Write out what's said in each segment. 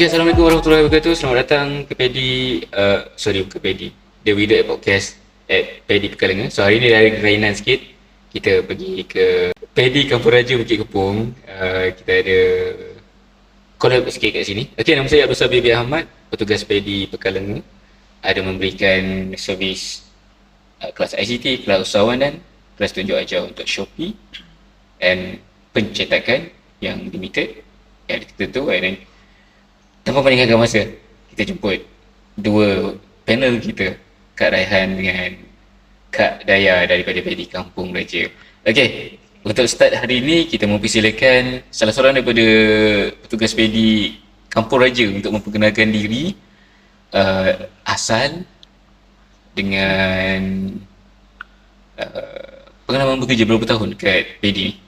Okay, Assalamualaikum warahmatullahi wabarakatuh. Selamat datang ke bukan Pedi, The Widow Podcast at Pedi Pekalongan. So hari ni dari kelainan sikit, kita pergi ke Pedi Kampung Raja Bukit Kepong. Kita ada collab sikit kat sini. Okay, nama saya Abdul Sabir bin Ahmad, petugas Pedi Pekalongan. Ada memberikan servis kelas ICT, kelas usahawanan, kelas tunjuk ajar untuk Shopee and pencetakan yang limited yang tertentu. And then tanpa panjangkan masa, kita jemput dua panel kita, Kak Raihan dengan Kak Daya daripada Pedi Kampung Raja. Okey, untuk start hari ini kita mempersilakan salah seorang daripada petugas Pedi Kampung Raja untuk memperkenalkan diri, asal dengan pengalaman bekerja berapa tahun kat Pedi ni.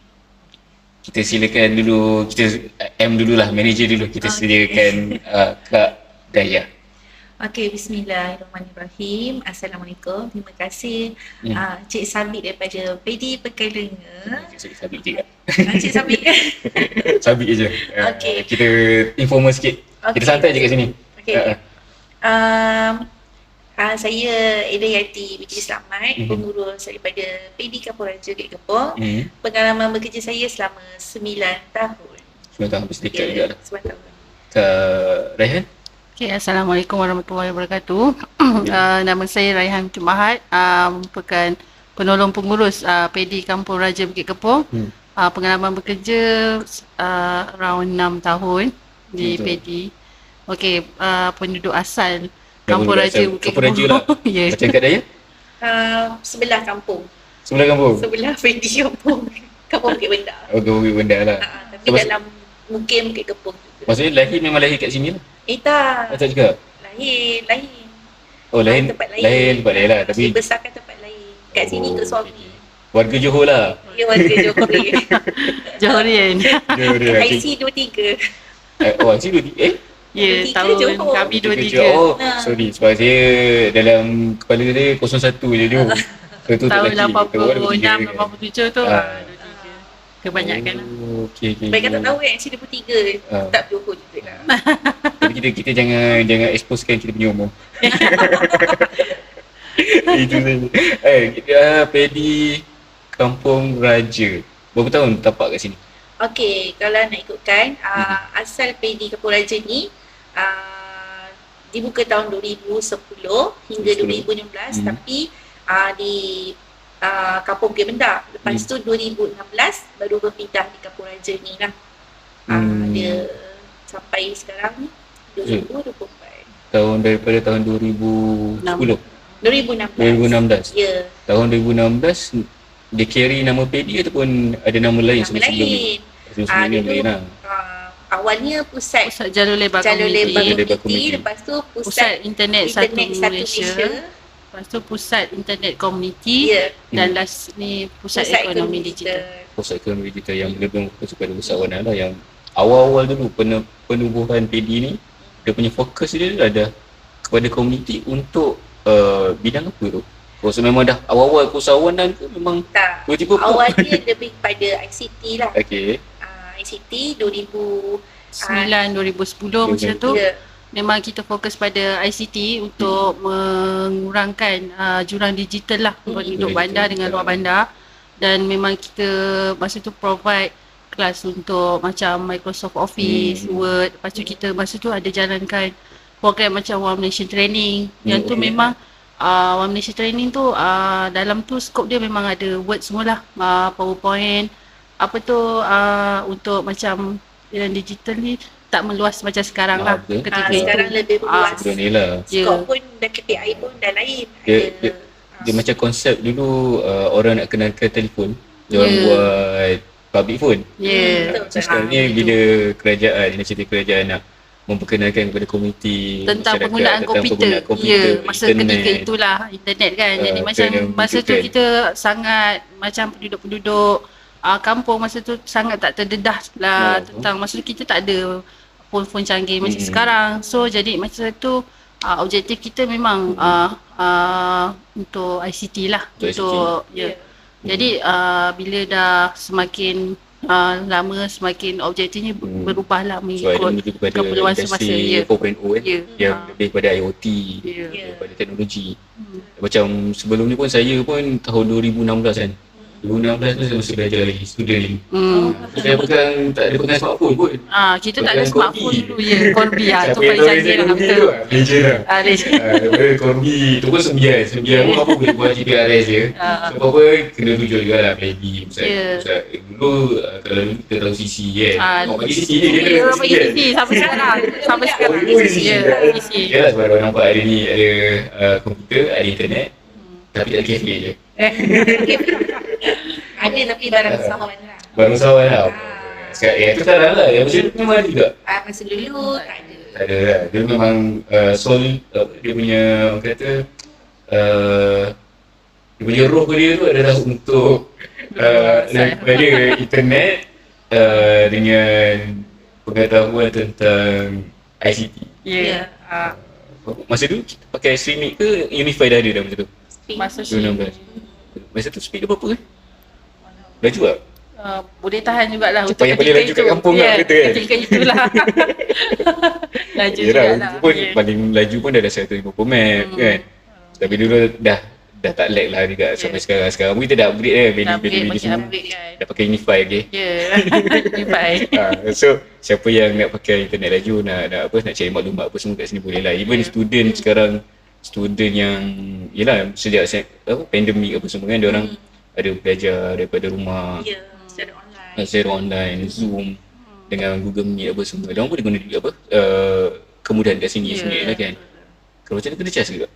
Kita silakan dulu, kita dululah, manager dulu. Kita sediakan Kak Daya. Okey, bismillahirrahmanirrahim. Assalamualaikum. Terima kasih Cik Sabit daripada Pedi Pekalongan. Cik Sabit juga. Cik Sabit. Sabit je. Okey. Kita informal sikit. Kita santai je kat sini. Okey. Saya Eda Yati binti Slamet, pengurus daripada Pedi Kampung Raja Bukit Kepong. Pengalaman bekerja saya selama 9 tahun. 9 tahun habis dekat juga lah. 9 tahun. Kak Raihan? Okay, Assalamualaikum warahmatullahi wabarakatuh. Nama saya Raihan Mahat, merupakan penolong pengurus Pedi Kampung Raja Bukit Kepong. Pengalaman bekerja around 6 tahun di Pedi. Okay, penduduk asal Kampung Raja Bukit Kampung Raja lah. Yeah. Macam Kak Daya? Sebelah kampung. Sebelah kampung? Sebelah Pedi Kampung. Kampung Bukit Bendar. Oh, Kampung Bukit Bendar lah. Tapi dalam Mukim Bukit Kepong juga. Maksudnya memang lahir kat sini lah? Tak. Tak juga? Lain. Oh, lain tempat lain. Lain tempat lain lah. Tapi dibesarkan tempat lain. Kat sini ke suami. Okay. Warga Johor lah. Dia warga Johor. Johorian. IC 23. Oh, IC 23? Ya, 23 tahun Johor. kami 23. Oh, sorry. Sebab saya dalam kepala saya 01 je Johor. Tahun 86, 87 tu 23. Kebanyakan lah. Okay. Baik tak tahu IC 23. Tak Johor juga lah. Tapi kita jangan exposekan kita punya umur. Itu saja. Kita Pedi Kampung Raja. Berapa tahun tapak kat sini? Okey, kalau nak ikutkan asal Pedi Kampung Raja ni dibuka tahun 2010 hingga 2016, tapi di Kampung Bukit Bendar. Lepas tu 2016 baru berpindah di Kampung Raja ni lah. Dia sampai sekarang 2024. Daripada tahun 2010. 2016. Ya. Tahun 2016 dia carry nama Pedi ataupun ada nama lain sebelum ni? Sebelum lah. Awalnya pusat Jalur Lebar Komuniti, lepas tu pusat internet satu Malaysia. Lepas tu pusat internet komuniti, dan last ni pusat ekonomi digital. Pusat ekonomi digital yang lebih fokus kepada usahawan lah, yang awal-awal dulu penubuhan Pedi ni, dia punya fokus dia ada kepada komuniti untuk bidang apa tu? So memang dah awal-awal keusahawanan ke memang tak, tiba-tiba awalnya lebih pada ICT lah. Okay. ICT 2009, 2010 macam tu. Memang kita fokus pada ICT untuk mengurangkan jurang digital lah penduduk bandar dengan luar bandar. Dan memang kita masa tu provide kelas untuk macam Microsoft Office, Word. Lepas tu kita masa tu ada jalankan program macam One Nation Training. Yang tu memang One Malaysia Training tu dalam tu skop dia memang ada Word semualah, PowerPoint, apa tu untuk macam dalam digital ni tak meluas macam sekarang lah ketika itu. Sekarang lebih meluas. Skop pun dah KPI pun dah lain. Dia macam konsep dulu orang nak kenalkan telefon, dia orang buat public phone. Sekarang ni bila kerajaan nak memperkenalkan kepada komuniti tentang penggunaan komputer. Masa ketika itulah internet kan. Jadi macam masa tu kita sangat macam penduduk-penduduk kampung masa tu sangat tak terdedah lah tentang, masa tu kita tak ada phone canggih macam sekarang. So jadi masa tu objektif kita memang untuk ICT lah. Jadi bila dah semakin lama semakin objektifnya berubah lah So ada mengikut menuju kepada keperluan semasa. industri 4.0 kan, Ya. yang lebih pada IoT, Ya. daripada teknologi. Macam sebelum ni pun saya pun tahun 2016 kan. 2016 tu saya masih belajar lagi, student lagi. Saya tak ada pegang smartphone pun. Kita tak ada Pegang smartphone Corby. dulu ya. Corby tu Siapa yang paling tahu canggih lah. Corby Betul. tu legend lah. Legend. Daripada Corby tu pun 9 pun apa boleh buat GPRS je. So apa kena tunjuk juga lah Peggy. Dulu kalau dulu kita tahu CC kan. Bagi CC je dia Dia kena bagi CC sampai sekarang. Sampai sekarang. CC. Ya, CC. Yalah sebab orang nampak hari ni ada komputer, ada internet. Tapi tak ada kafe je. Ada tapi barang sawan lah. Baru sawan lah. Sekarang itu sekarang lah. Yang macam tu memang ada juga. Masa dulu tak ada. Tak ada lah. Dia memang dia punya orang kata dia punya roh dia tu adalah untuk daripada internet dengan pengetahuan tentang ICT. Ya. Masa tu kita pakai Streamic ke Unify dah ada dah masa tu? Masa 2016. Masa tu speed dia berapa kan? Laju tak? Boleh tahan jugalah untuk Payah boleh laju kat kampung lah kata kan? Ketika itulah. Laju Yelah, jugalah. itu pun paling laju pun dah 150 Mbps kan. Tapi dulu dah tak lag lah juga sampai sekarang. Sekarang pun kita dah upgrade kan, Dah upgrade, beli makin semua. upgrade kan. Dah pakai Unify okay. Ya. Unify. So siapa yang nak pakai internet laju, nak cari maklumat apa semua kat sini boleh lah. Even student sekarang, student yang yelah sejak pandemik apa semua kan, dia orang ada belajar daripada rumah. Ya, Secara online, Zoom dengan Google Meet apa semua. Dia orang boleh guna juga kemudahan kat sini sendiri lah kan. Kalau macam tu kena charge juga.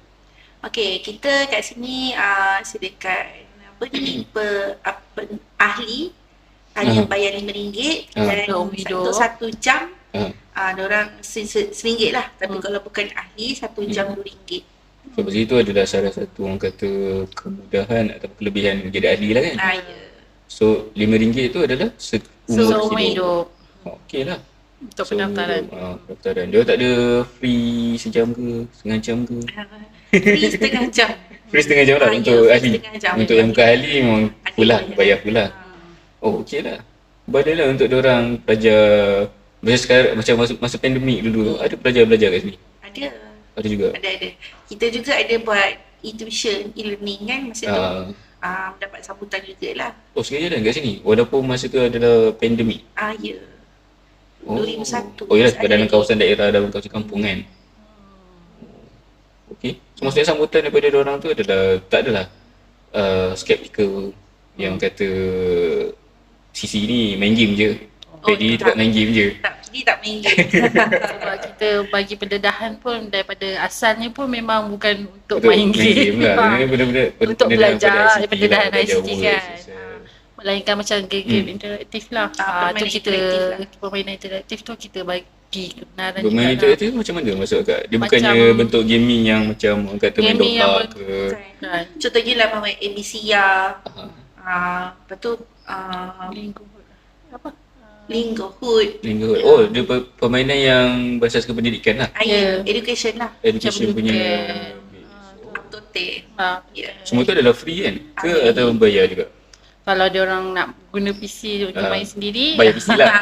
Okey, kita kat sini sediakan ahli hanya bayar RM5 dan untuk 1 jam diorang RM1 lah. Tapi kalau bukan ahli 1 jam RM2. So pasal itu adalah salah satu orang kata kemudahan atau kelebihan menjadi ahli lah kan. Ya. So RM5 tu adalah Seumur hidup. Okey lah. Untuk pendaftaran. Pendaftaran. Dia tak ada free sejam ke, setengah jam ke? Free setengah jam. Free setengah jam lah untuk ahli. Untuk yang bukan ahli memang full lah, bayar full lah. Oh okey lah. Badai lah untuk diorang pelajar. Macam sekarang, macam masa pandemik dulu, ada pelajar-pelajar kat sini? Ada. Ada juga? Ada. Kita juga ada buat e-tuition, e-learning kan masa tu. Mendapat sambutan jugalah. Oh sekejap dah kat sini? Walaupun masa tu adalah pandemik? Ya. 2001. Oh yalah, sebab dalam kawasan daerah, dalam kawasan kampung kan? Okey. So maksudnya sambutan daripada diorang tu adalah, tak adalah skeptical yang kata Sisi ni main game je. Jadi tempat main game je. Dia tak main game. Sebab kita bagi pendedahan pun daripada asalnya pun memang bukan untuk Betul, main game. lah. Benar-benar Untuk belajar pendedahan belajar ICT words, kan. Melainkan macam game interaktif lah. Tu kita permainan interaktif tu kita bagi kebenaran juga. Permainan interaktif macam mana masuk kat? Dia Macam bukannya bentuk gaming yang macam orang kata main gaming yang dongkak ke? Kan. Contohnya lah main ABC-ya. Lepas tu Linggohood. Oh, dia permainan yang berasaskan pendidikan lah. Education lah. Education punya. Aptote. Semua tu adalah free kan? Ke atau bayar juga? Kalau dia orang nak guna PC untuk main sendiri, bayar PC lah.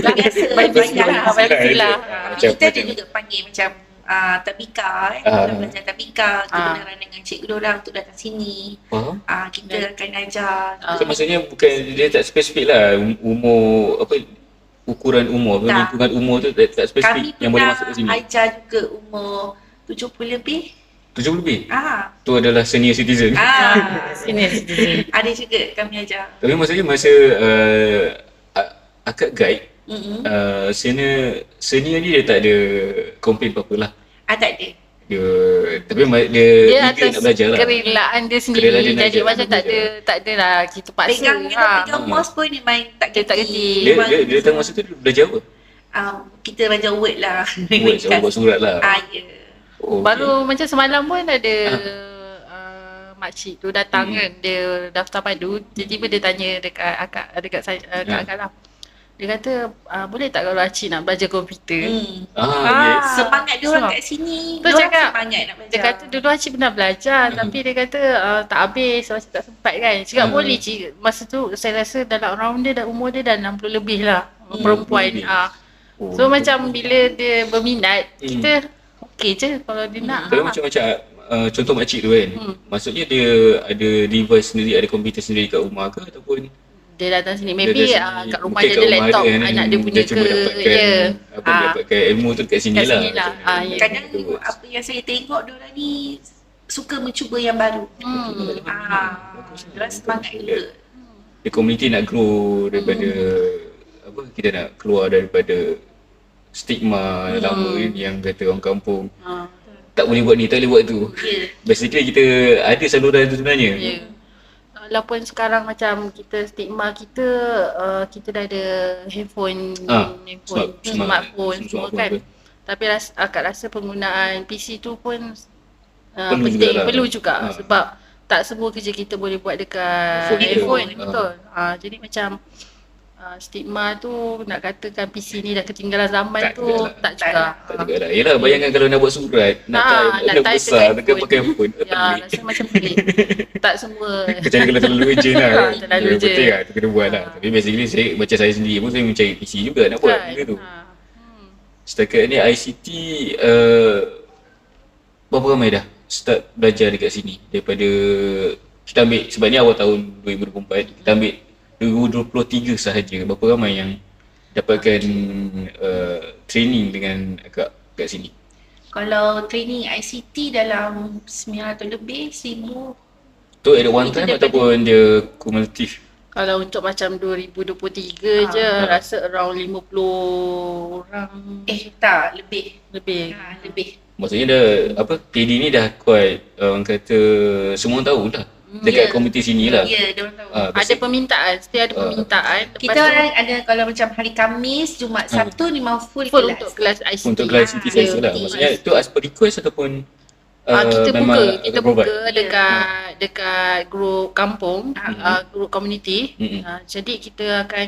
Biasa bayar PC lah. Kita ada juga panggil macam tabika kita belajar tabika, kebenaran dengan cikgu diorang untuk datang sini. Kita akan ajar. So maksudnya bukan, dia tak spesifik lah umur, ukuran umur, lingkungan umur tu tak spesifik yang boleh masuk ke sini. Kami pernah ajar juga umur 70 lebih. 70 lebih? Tu adalah senior citizen. Senior citizen. Ada juga kami ajar. Tapi maksudnya masa akak guide, senior ni dia tak ada komplain apa-apa lah. Tak ada. Tapi dia eager nak belajar lah. Kerelaan dia sendiri. Jadi macam tak ada lah kita paksa. Pegang mouse pun dia main tak kerti. Dia datang masa tu belajar apa? Kita belajar Word lah. Buat surat lah. Baru macam semalam pun ada makcik tu datang kan, dia daftar padu. Tiba-tiba dia tanya dekat akak lah. Dia kata boleh tak kalau Acik nak belajar komputer. Yes. Semangat dia orang Sebab- kat sini. Tu Diorang cakap, semangat nak belajar. Dia kata dulu Acik pernah belajar tapi dia kata tak habis, macam tak sempat kan. Cakap boleh Cik. Masa tu saya rasa dalam round dia dan umur dia dah 60 lebih lah. Perempuan. lebih. So macam bila dia berminat, kita okey je kalau dia nak. Kalau macam contoh makcik tu kan, maksudnya dia ada device sendiri, ada komputer sendiri kat rumah ke ataupun Dia datang sini. dia Maybe sendiri? kat rumah Mungkin dia kat ada rumah laptop kan, anak dia punya dia cuma ke. dapatkan dapatkan ilmu tu kat sini Kat lah. sini lah. Ya. Kadang apa yang saya tengok diorang ni suka mencuba yang baru. Diorang semangat gila. The community nak grow daripada apa, kita nak keluar daripada stigma lama kan, yang kata orang kampung tak boleh buat ni, tak boleh buat tu. Ya. Basically kita ada saluran tu sebenarnya. Ya. Walaupun sekarang macam kita stigma kita kita dah ada handphone, smartphone semua kan. tu. Tapi akak rasa penggunaan PC tu pun Perlu penting, jugalah. perlu juga sebab tak semua kerja kita boleh buat dekat Handphone. handphone, betul. Jadi macam stigma tu nak katakan PC ni dah ketinggalan zaman Tak tu jugalah. tak juga. Tak juga lah. Yelah, bayangkan kalau nak buat surat, nak nak type type besar dekat dekat pakai handphone. handphone. Ya, rasa macam pelik. Tak semua. Kecuali kalau terlalu urgent lah. Terlalu urgent. Betul lah, tu kena buat lah. Tapi basically macam saya sendiri pun saya mencari PC juga nak buat benda tu. Setakat ni ICT berapa ramai dah start belajar dekat sini? Daripada kita ambil, sebab ni awal tahun 2024, kita ambil 2023 sahaja, berapa ramai yang dapatkan training dengan akak kat sini? Kalau training ICT dalam 900 lebih, 1000. Tu at one Itu time daripada- ataupun dia kumulatif? Kalau untuk macam 2023 je rasa around 50 orang Tak, lebih. lebih. Lebih. Maksudnya dah apa, PD ni dah quite orang kata semua orang tahu lah dekat Ya. komuniti sini lah. Ya, diorang tahu. Ada permintaan, setiap ada permintaan. Lepas Kita tu orang ada kalau macam hari Khamis, Jumaat, Sabtu memang full full kelas. untuk kelas ICT. Untuk kelas ICT saja lah. ICT. Maksudnya tu as per request ataupun Kita memang buka, kita provide? buka dekat grup kampung, grup community. Jadi kita akan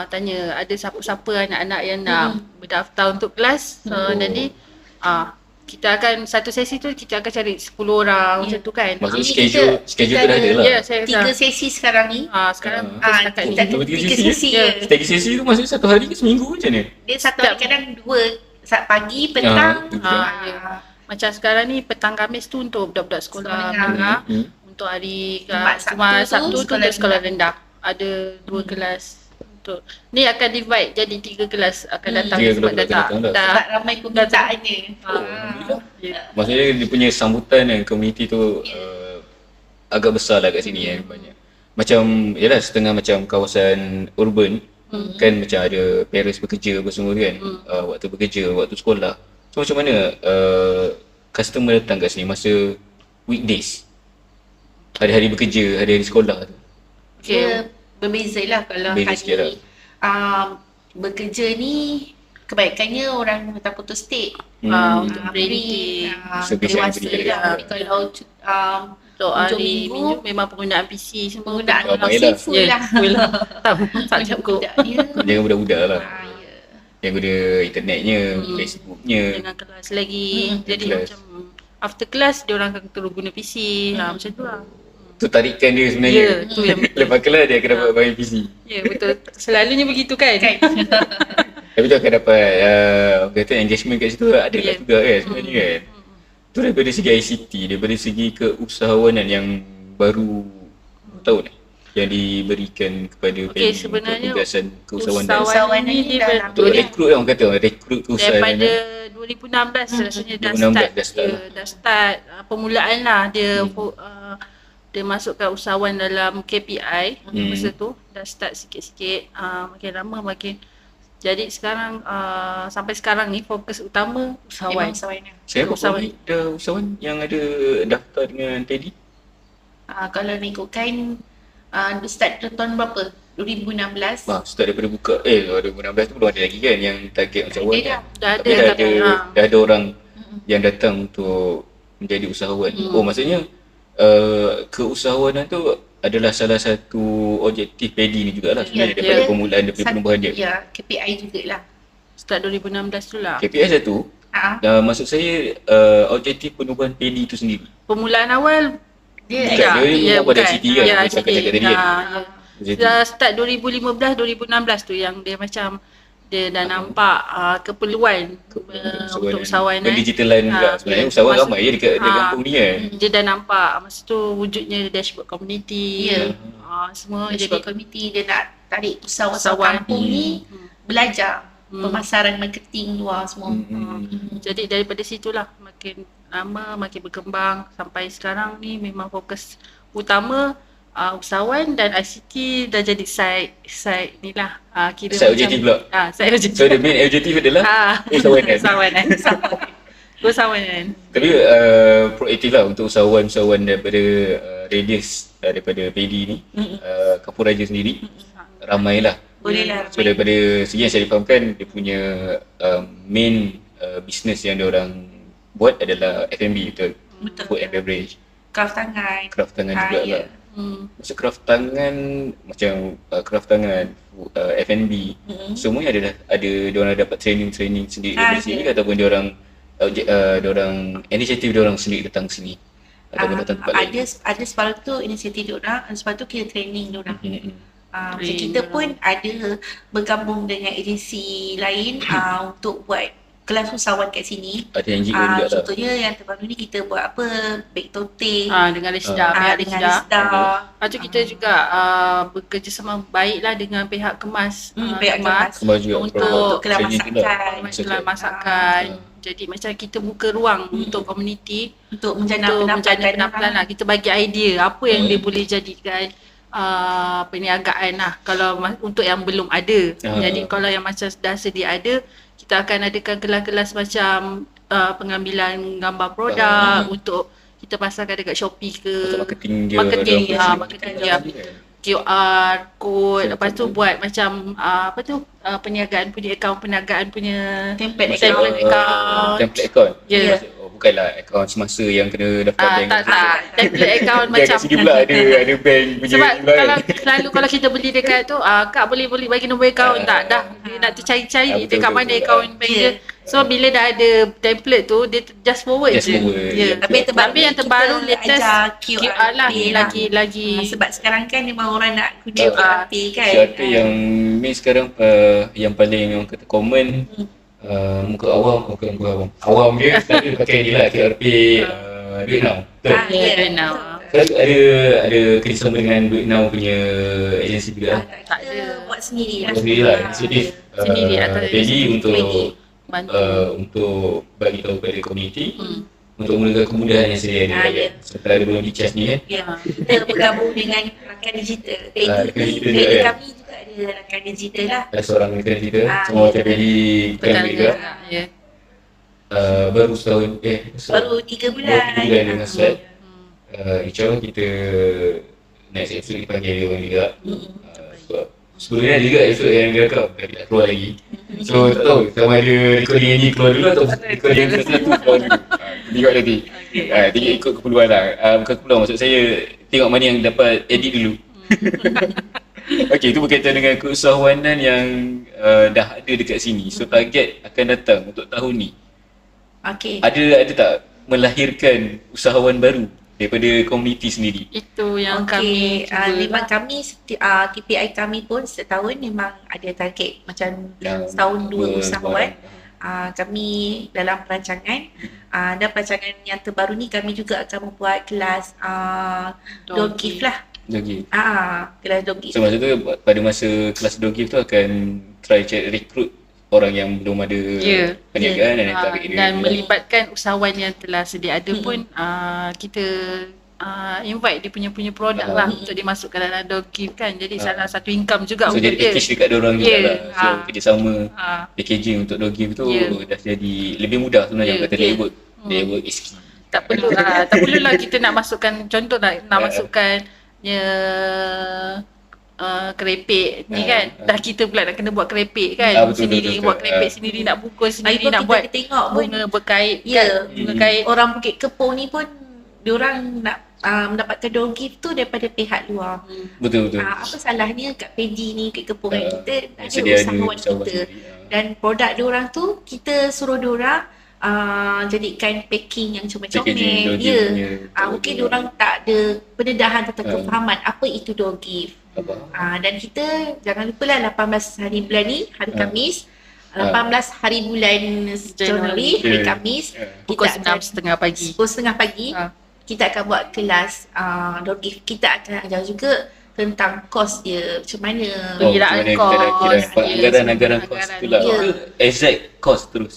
tanya ada siapa-siapa anak-anak yang nak berdaftar untuk kelas. Jadi kita akan satu sesi tu kita akan cari 10 orang macam tu kan. Maksudnya Ini schedule kita tu dah ada lah. Ya, saya 3 sesi sekarang ni. sekarang setakat ni. Kita ada Dua, 3 tiga sesi. Ya. Stagi sesi tu maksudnya satu hari ke seminggu macam ni? Dia satu hari kadang 2 saat pagi, petang. Ya. Macam sekarang ni petang Khamis tu untuk budak-budak sekolah menengah. Untuk hari Jumaat, Sabtu tu tu untuk sekolah rendah. Ada 2 kelas untuk ni akan divide jadi 3 kelas akan datang 3 sebab kelas dah datang dah. Sebab ramai permintaannya. Maksudnya dia punya sambutan dan komuniti tu agak besar lah kat sini kan banyak. Macam yalah setengah macam kawasan urban kan macam ada parents bekerja apa semua kan. Waktu bekerja, waktu sekolah. So macam mana customer datang kat sini masa weekdays? Hari-hari bekerja, hari-hari sekolah tu. Dia berbeza lah kalau Berbeza sikit lah. hari bekerja ni kebaikannya orang datang putus state. untuk Free, training. Service yang dewasa free. lah. Tapi kalau Untuk hujung hari minggu, Minggu memang penggunaan PC semua. penggunaan Ramai PC lah. full lah. full lah. Tak Macam cukup. budaknya. Jangan budak-budak lah. Ya. Yang guna internetnya, Facebooknya. Dengan kelas lagi. Jadi kelas. macam after class dia orang akan terus guna PC. Macam tu lah. Tu tarikan dia sebenarnya. Ya, tu yang betul. Lepas kelas dia akan dapat main PC. Ya, betul. Selalunya begitu kan? Tapi tu akan dapat orang kata engagement kat situ ada lah Ya. juga kan sebenarnya kan. Tu daripada segi ICT, daripada segi keusahawanan yang baru tahun yang diberikan kepada Okey, PEDI sebenarnya untuk tugasan keusahawanan. Usahawan ni ni dia dah Untuk lama. rekrut lah orang kata, rekrut keusahawanan. daripada 2016 rasanya dah 2016 start. Dah start permulaan lah dia dia masukkan usahawan dalam KPI masa tu dah start sikit-sikit makin lama makin jadi sekarang sampai sekarang ni fokus utama usahawan. Memang usahawan. Saya berapa usahawan. ni ada usahawan yang ada daftar dengan PEDI? Kalau nak ikutkan start tahun berapa? 2016. Start daripada buka 2016 tu belum ada lagi kan yang target usahawan Ada kan? dah ada Tapi dah tapi, ada, dah ada orang yang datang untuk menjadi usahawan. Oh maksudnya keusahawanan tu adalah salah satu objektif PEDI ni jugalah sebenarnya daripada permulaan daripada penubuhan dia. Ya, KPI jugalah. Start 2016 tu lah. KPI satu, dan maksud saya objektif penubuhan PEDI itu sendiri. Permulaan awal Dia pada ICT kan, macam cakap tadi kan. Dah start 2015 2016 tu yang dia macam dia dah nampak keperluan untuk usahawan pendigitalan juga sebenarnya usahawan ramai je dekat kampung ni kan. Dia dah nampak masa tu wujudnya dashboard community. Semua dashboard jadi community dia nak tarik usahawan kampung ni belajar pemasaran marketing luar semua. Jadi daripada situlah makin lama makin berkembang sampai sekarang ni memang fokus utama usahawan dan ICT dah jadi side ni lah. Kira side objektif pula. Side objektif. So the main objektif adalah usahawanan. Usahawanan. Tapi proaktif lah untuk usahawan-usahawan daripada radius daripada PEDI ni, Kampung Raja sendiri ramailah. Bolehlah. So daripada segi yang saya fahamkan, dia punya main business yang diorang buat adalah F&B, betul? Food and beverage. Craft tangan. Craft tangan juga lah. Maksud craft tangan, macam craft tangan, F&B, semuanya ada diorang dapat training sendiri dari sini ataupun diorang inisiatif diorang sendiri datang sini ataupun datang tempat lain. Ada separuh tu inisiatif diorang, separuh tu kita training diorang. Macam kita pun ada bergabung dengan agensi lain untuk buat kelas usahawan kat sini. Ada NGO juga lah. Contohnya yang terbaru ni kita buat apa, bake tote dengan Resda, pihak dengan Resda. Resda. Lepas tu kita juga bekerjasama baiklah dengan pihak Kemas. Pihak Kemas juga untuk kelas masakan. Kelas masakan. Jadi macam kita buka ruang untuk komuniti untuk menjana penampilan lah. Kita bagi idea apa yang dia boleh jadikan perniagaan lah kalau untuk yang belum ada. Jadi kalau yang macam dah sedia ada, kita akan adakan kelas-kelas macam pengambilan gambar produk untuk kita pasarkan dekat Shopee ke marketing dia QR code. Lepas tu buat macam perniagaan punya perniagaan punya template account. Bukanlah akaun semasa yang kena daftar bank. Tak. Template account macam sini pula ada bank punya. Sebab kalau kita beli dekat tu, Kak boleh bagi nombor akaun tak? Dah dia nak tercari-cari dekat mana akaun bank dia. So bila dah ada template tu, dia just forward je. Tapi yang terbaru latest QR lah lagi. Sebab sekarang kan memang orang nak guna QR kan. QR yang main sekarang yang paling orang kata common, muka awam dia selalu pakai ni lah, QRP Duit Now. Duit Now. Ada kerjasama dengan Duit Now punya agensi juga. Tak ada, buat sendiri lah. Inisiatif PEDI untuk bagi tahu kepada komuniti untuk menggunakan kemudahan yang sedia ada. Setelah belum di-charge ni kan. Kita bergabung dengan rakan digital. PEDI kami juga ada rakan digital lah. Ada seorang rakan digital, semua macam PEDI bukan juga. Baru setahun, baru 3 bulan. 3 bulan dengan SWAT. InsyaAllah kita next episode dipanggil dia orang juga. Sebab sebelumnya ada juga episode yang dia rekam tapi tak keluar lagi. So tak tahu sama ada recording ni keluar dulu atau recording yang satu keluar dulu. Tengok nanti. Tengok ikut keperluan lah. Bukan keperluan, maksud saya tengok mana yang dapat edit dulu. Okey, itu berkaitan dengan keusahawanan yang dah ada dekat sini. So target akan datang untuk tahun ni. Ada tak melahirkan usahawan baru daripada komuniti sendiri? Itu yang kami memang kami KPI kami pun setahun memang ada target macam setahun 2 usahawan. Kami dalam perancangan dan perancangan yang terbaru ni kami juga akan membuat kelas dog gift lah. Kelas dog gift. So maksud tu pada masa kelas dog gift tu akan try recruit orang yang belum ada perniagaan dan melibatkan usahawan yang telah sedia ada pun kita invite dia punya produk lah untuk dimasukkan dalam dog gift kan. Jadi salah satu income juga untuk dia. So jadi package dekat diorang juga lah. So kerjasama packaging untuk dog gift tu dah jadi lebih mudah sebenarnya kata network is key. Tak perlulah kita nak masukkan, contoh nak masukkan kerepek ni kan, dah kita pula nak kena buat kerepek kan, betul. Buat kerepek sendiri, nak bungkus sendiri, nak buat tengok bunga berkait kan, bunga kait. Orang Bukit Kepong ni pun diorang nak mendapatkan door gift tu daripada pihak luar. Betul. Apa salahnya kat Pedi ni, kat kepungan kita ada sedia usahawan usahawan kita. sendiri. Dan produk diorang tu kita suruh diorang jadikan packing yang comel-comel. Packaging, Ya. punya, Mungkin diorang tak ada pendedahan tentang Ah. kefahaman apa itu door gift. Apa? Dan kita jangan lupa lah 18 hari bulan ni, hari Khamis. 18 hari bulan Januari, hari Januari. Khamis. Pukul Kita akan 6.30 pagi. Pukul 6:30 pagi. Ha. Kita akan buat kelas door gift. Kita akan ajar juga tentang kos dia, macam mana. Pengiraan macam mana kos, kira anggaran-anggaran ya, kos anggaran. tu lah. Ya. Ke exact cost terus.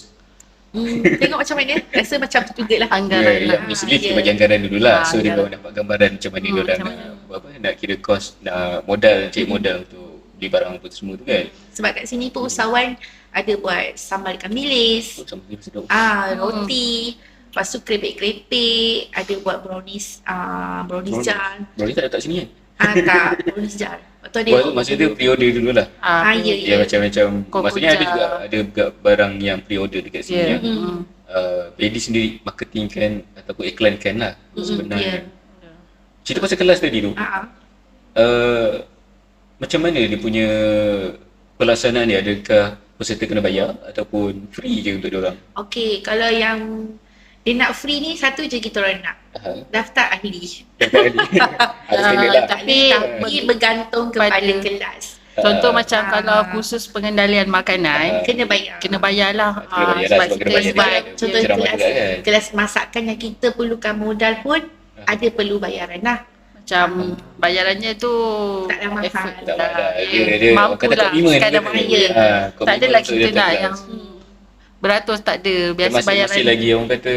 Tengok macam mana. Rasa macam tu jugalah. Anggaran lah. Basically kita ya. bagi anggaran dulu lah. So dia anggaran. baru dapat gambaran macam mana dia orang macam mana. nak kira kos, nak modal, cari modal untuk beli barang apa semua tu kan. Sebab kat sini pun usahawan ada buat sambal ikan bilis, Sama dia sedap. roti, lepas tu krepek-krepek, ada buat brownies jar. Bro, dia tak letak sini kan? Tak, brownies jar. Lepas tu ada Buat maksud dia pre-order dulu lah. ya, Dia macam-macam, Koko maksudnya ada jar. juga barang yang pre-order dekat sini Ya. yang Pedi sendiri marketingkan ataupun iklankan lah sebenarnya. Cerita pasal kelas tadi tu, macam mana dia punya pelaksanaan dia? Adakah peserta kena bayar ataupun free je untuk diorang? Okey, kalau yang dia nak free ni satu je kita orang nak. Daftar ahli. Ada standard lah. Tapi bergantung kepada pada- kelas. Contoh macam kalau khusus pengendalian makanan, Kena bayar. kena bayarlah. Kena bayar lah sebab kena bayar Sebab dia. contoh Ceramah kelas, juga kan. kelas masakan yang kita perlukan modal pun ada perlu bayaran lah. Macam bayarannya tu Taklah mahal. effort Tak lah. mahal. Ya, Dia mampu kata lah. komitmen Sekadar dia. mampu. Ya. Tak Komitmen adalah untuk kita datang nak kelas. yang beratus, tak ada. Biasa masih bayaran. lagi orang kata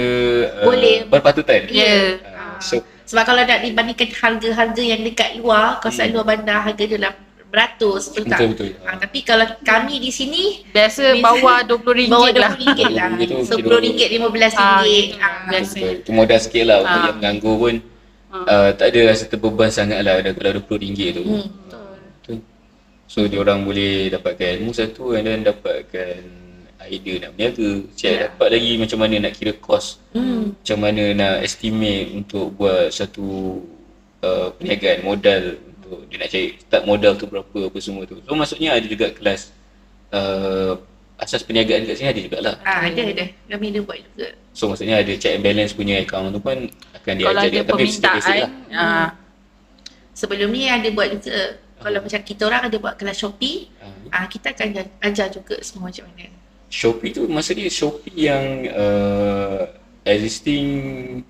Boleh. berpatutan. Ya. So Sebab kalau nak dibandingkan harga-harga yang dekat luar, kawasan luar bandar, harga dia dalam beratus, betul tak? betul. Tapi kalau kami di sini, Biasa bawah RM20 bawah lah. RM20 lah. Itu RM10, RM15. gitu. Biasa. itu modal sikit lah untuk Ah. yang menganggur pun tak ada rasa terbeban sangat lah kalau RM20 tu. Betul. So diorang boleh dapatkan ilmu satu and then dapatkan idea nak berniaga. Dapat lagi macam mana nak kira kos, macam mana nak estimate untuk buat satu perniagaan modal untuk dia nak cari start modal tu berapa apa semua tu. So maksudnya ada juga kelas asas perniagaan kat sini ada jugalah. Ada. Kami ada buat juga. So maksudnya ada check and balance punya account tu pun akan Kalau diajar ada dia. Tapi basic permintaan, lah. Sebelum ni ada buat juga. Kalau macam kita orang ada buat kelas Shopee, kita akan ajar juga semua macam mana. Shopee tu maksudnya Shopee yang existing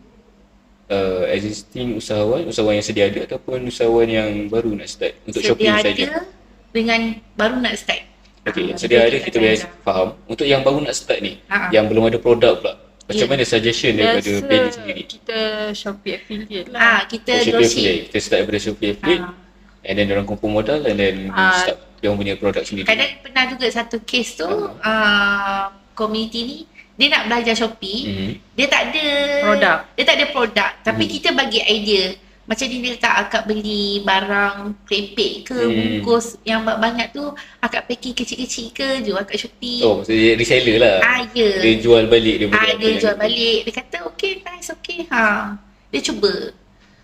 usahawan yang sedia ada ataupun usahawan yang baru nak start untuk Shopee Sedia saja. ada dengan baru nak start. Okey, yang sedia ada kita biasa faham. Untuk yang baru nak start ni, yang belum ada produk pula. Macam mana suggestion daripada Pedi sendiri? kita Shopee affiliate lah. Kita Shopee dropship. affiliate. Kita start daripada Shopee affiliate. And then orang kumpul modal and then start dia punya produk sendiri. Kadang pernah juga satu kes tu, community ni dia nak belajar Shopee, dia tak ada Produk. Dia tak ada produk, tapi kita bagi idea. Macam dia tak akak beli barang krepek ke, bungkus yang banyak tu akak packing kecil-kecil ke, jual kat Shopee. Oh, maksudnya dia reseller lah. Ya. Dia jual balik dia punya. Dia jual balik. Dia kata okay, nice, okay. Dia cuba.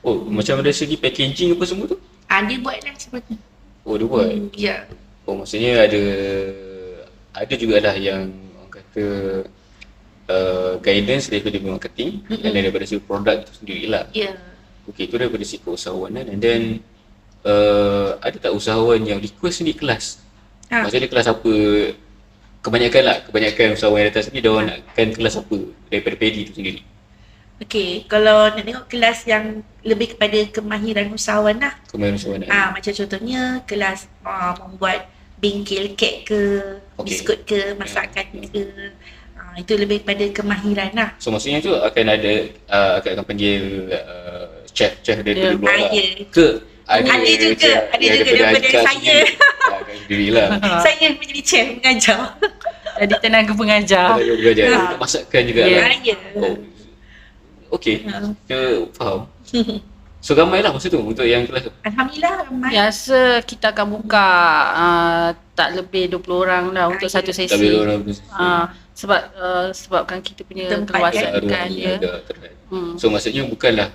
Oh, macam dari segi packaging apa semua tu? Dia buat lah seperti tu. Oh, dia buat. Ya. Oh, maksudnya ada jugalah yang orang kata guidance daripada marketing dan daripada segi produk itu sendirilah. Ya. Okey, itu daripada segi keusahawanan and then ada tak usahawan yang request ni kelas? Maksudnya kelas apa? Kebanyakan usahawan yang datang sini dia orang nakkan kelas apa daripada Pedi tu sendiri. Okey, kalau nak tengok kelas yang lebih kepada kemahiran usahawan lah. Kemahiran usahawanan. Macam contohnya kelas membuat bingkil kek ke, biskut ke, masakan ke. Itu lebih kepada kemahiran lah. So maksudnya tu akan ada akan panggil chef dari luar lah. Ke Ada juga daripada saya. Sendirilah. Saya menjadi chef mengajar. Jadi tenaga pengajar. Kalau belajar untuk masakan juga lah. Ya. Oh. Okey. Kita faham. So ramai lah masa tu untuk yang kelas tu. Alhamdulillah ramai. Biasa kita akan buka tak lebih 20 orang lah untuk satu Tak sesi. boleh orang Sebabkan kita punya Tempat kawasan kan, kan ya. So maksudnya bukanlah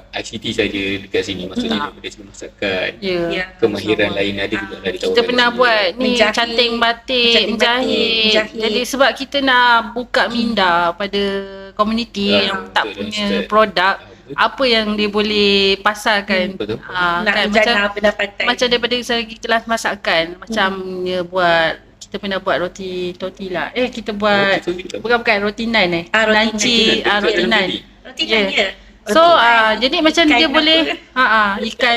ICT saja dekat sini, maksudnya daripada segi masakan, Ya. kemahiran lain ada juga lah ditawarkan. Kita pernah di sini. buat ni Menjahit, canting batik, menjahit. Jadi sebab kita nak buka minda pada komuniti yang tak betul, punya dan produk, betul. apa yang dia boleh pasarkan. Betul. Ah, Nak kan, menjana pendapatan. macam daripada segi kelas masakan, macam buat, kita pernah buat roti tortilla. Kita buat bukan roti naan Roti nanci, naan. roti naan. Roti Ya. naan dia. So jadi macam Ikan dia apa? boleh ikan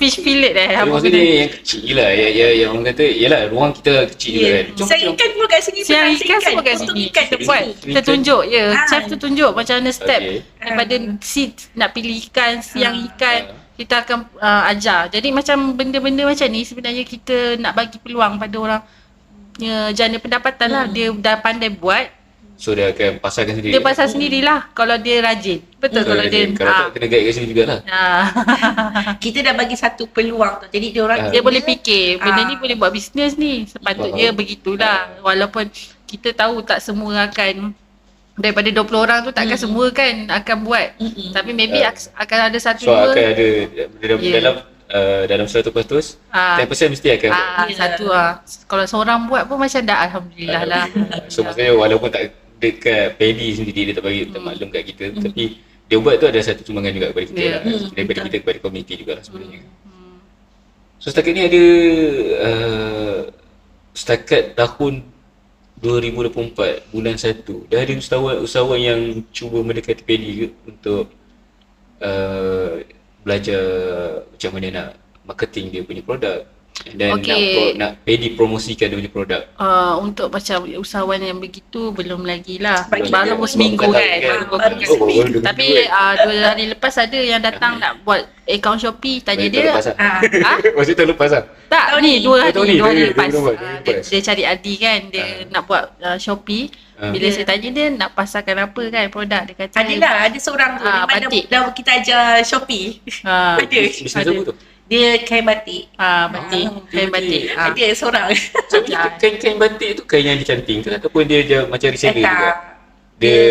fish fillet Tapi maksudnya yang kecil je lah, yang orang kata, yelah ruang kita kecil juga kan. Siang ikan pun kat sini. Siang pernah ikan semua kat Potong sini. ikan Kita kat buat, sini. kita tunjuk Ah. chef tu tunjuk macam mana step Okay. daripada seed nak pilih ikan, siang ikan, kita akan ajar. Jadi macam benda-benda macam ni sebenarnya kita nak bagi peluang pada orang jana pendapatan lah. Dia dah pandai buat, So dia akan pasarkan sendiri. dia pasal sendirilah kalau dia rajin. Betul kalau dia Kalau tak kena guide kat sini jugalah. Kita dah bagi satu peluang tu. Jadi dia orang Dia boleh fikir benda ni Ah. boleh buat bisnes ni. Sepatutnya begitulah. Walaupun kita tahu tak semua akan, daripada 20 orang tu takkan semua kan akan buat. Tapi maybe akan ada satu So dua. akan ada Ya. dalam 100% 10% mesti akan buat. Satu kalau seorang buat pun macam dah alhamdulillah lah. So maksudnya walaupun tak dekat Paddy sendiri, dia tak bagi tak maklum kat kita, tapi dia buat tu ada satu sumbangan juga kepada kita lah, daripada kita kepada komuniti juga lah sebenarnya. So setakat ni ada setakat tahun 2024 bulan 1 dah ada usahawan yang cuba mendekati Paddy ke untuk belajar macam mana nak marketing dia punya produk dan nak Paddy promosikan dia punya produk. Untuk macam usahawan yang begitu belum lagi lah. Bagi Baru kita, seminggu belum kan. baru seminggu. Tapi 2 hari lepas ada yang datang nak buat akaun Shopee, tanya dia. Maksudnya tahun lepas lah. Tak, Tahun ni ni. 2 hari, Tahun ni, 2 hari dia lepas. buat, Dia cari Adi kan, dia nak buat Shopee. Bila saya tanya dia nak pasarkan apa kan produk, dia kata ada seorang tu memang batik. dah kita ajar Shopee. Ada. Bisnes apa tu? Dia kain batik. batik, kain batik. Ada seorang. So kain batik tu kain yang dicanting ke ataupun dia je macam reseller juga? Tak. Dia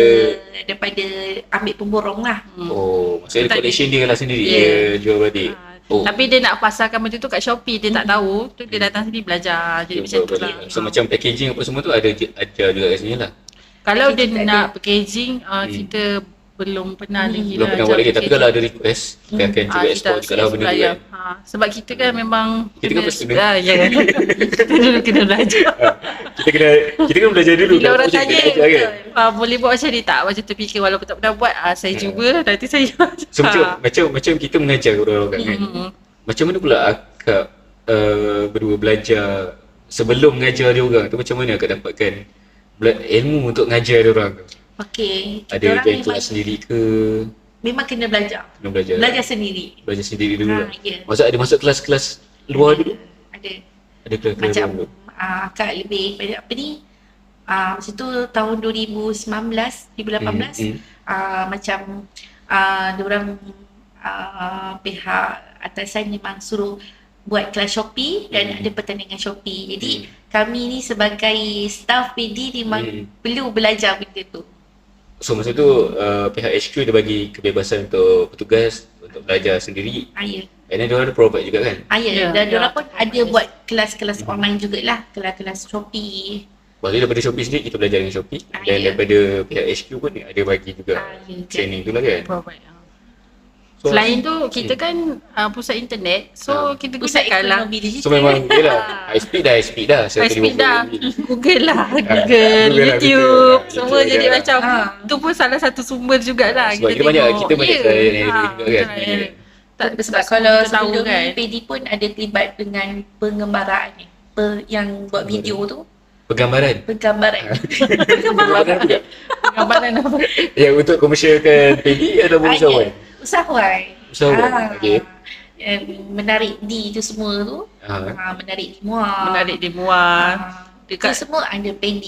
Daripada ambil pemborong lah. oh, maksudnya Tak collection dia lah sendiri, Ya. dia jual batik. Oh. Tapi dia nak pasarkan benda tu kat Shopee, dia tak tahu. Tu dia datang sini belajar. Jadi macam tu lah. So macam packaging apa semua tu ada ajar juga kat sini lah. Kalau dia Packaging tak nak packaging, kita belum pernah lagi Belum lah pernah ajar buat lagi, tapi packaging. kalau ada request kita akan cuba kita explore juga lah benda tu supplier. kan. Sebab kita kan memang Kita kan first student. ya. Kita dulu kena belajar. Kita kena belajar dulu. Bila orang Macam tanya, kita ajar kan? boleh buat macam ni tak? Macam terfikir walaupun tak pernah buat, saya cuba, nanti saya So macam kita mengajar orang-orang kan. Macam mana pula akak berdua belajar sebelum mengajar dia orang tu, macam mana akak dapatkan ilmu untuk mengajar dia orang tu? Okey. Ada join kelas sendiri ke? Memang kena belajar. Kena belajar. Belajar sendiri. Belajar sendiri dulu lah. Ya. Masa ada masuk kelas-kelas luar dulu? Ada. Ada kelas-kelas luar Macam dulu? akak lebih pada apa ni? Masa tu tahun 2018 macam diorang pihak atasan memang suruh buat kelas Shopee dan ada pertandingan Shopee. Jadi kami ni sebagai staff PD memang perlu belajar benda tu. So masa tu pihak HQ dia bagi kebebasan untuk petugas untuk belajar sendiri. Ya. And then diorang ada provide juga kan? Ya. Ya, Dan ya. diorang pun ada buat kelas-kelas online jugalah, kelas-kelas Shopee. Maksudnya daripada Shopee sendiri kita belajar dengan Shopee. Dan Ya. daripada pihak HQ pun ada bagi juga Ya. training tu lah kan? provide. So, Selain tu kita kan pusat internet, so kita Pusat gunakan lah. ekonomi digital. so memang yelah, high speed dah. High speed dah. Google lah, Google Google, lah, YouTube, Google. semua YouTube jadi je lah. macam tu pun salah satu sumber jugalah. Sebab kita banyak tengok. trial and error juga kan? Tak, Sebab kalau kita tahu sebelum kan. ni PD pun ada terlibat dengan pengembaraan ni. Yang buat video tu, Penggambaran. penggambaran. Penggambaran juga. Gambaran apa? Yang untuk komersialkan PD ataupun usahawan? Usahawan. Usahawan, okey. Menarik D tu semua tu. Menarik di muar. Menarik di muar. Dekat semua ada PD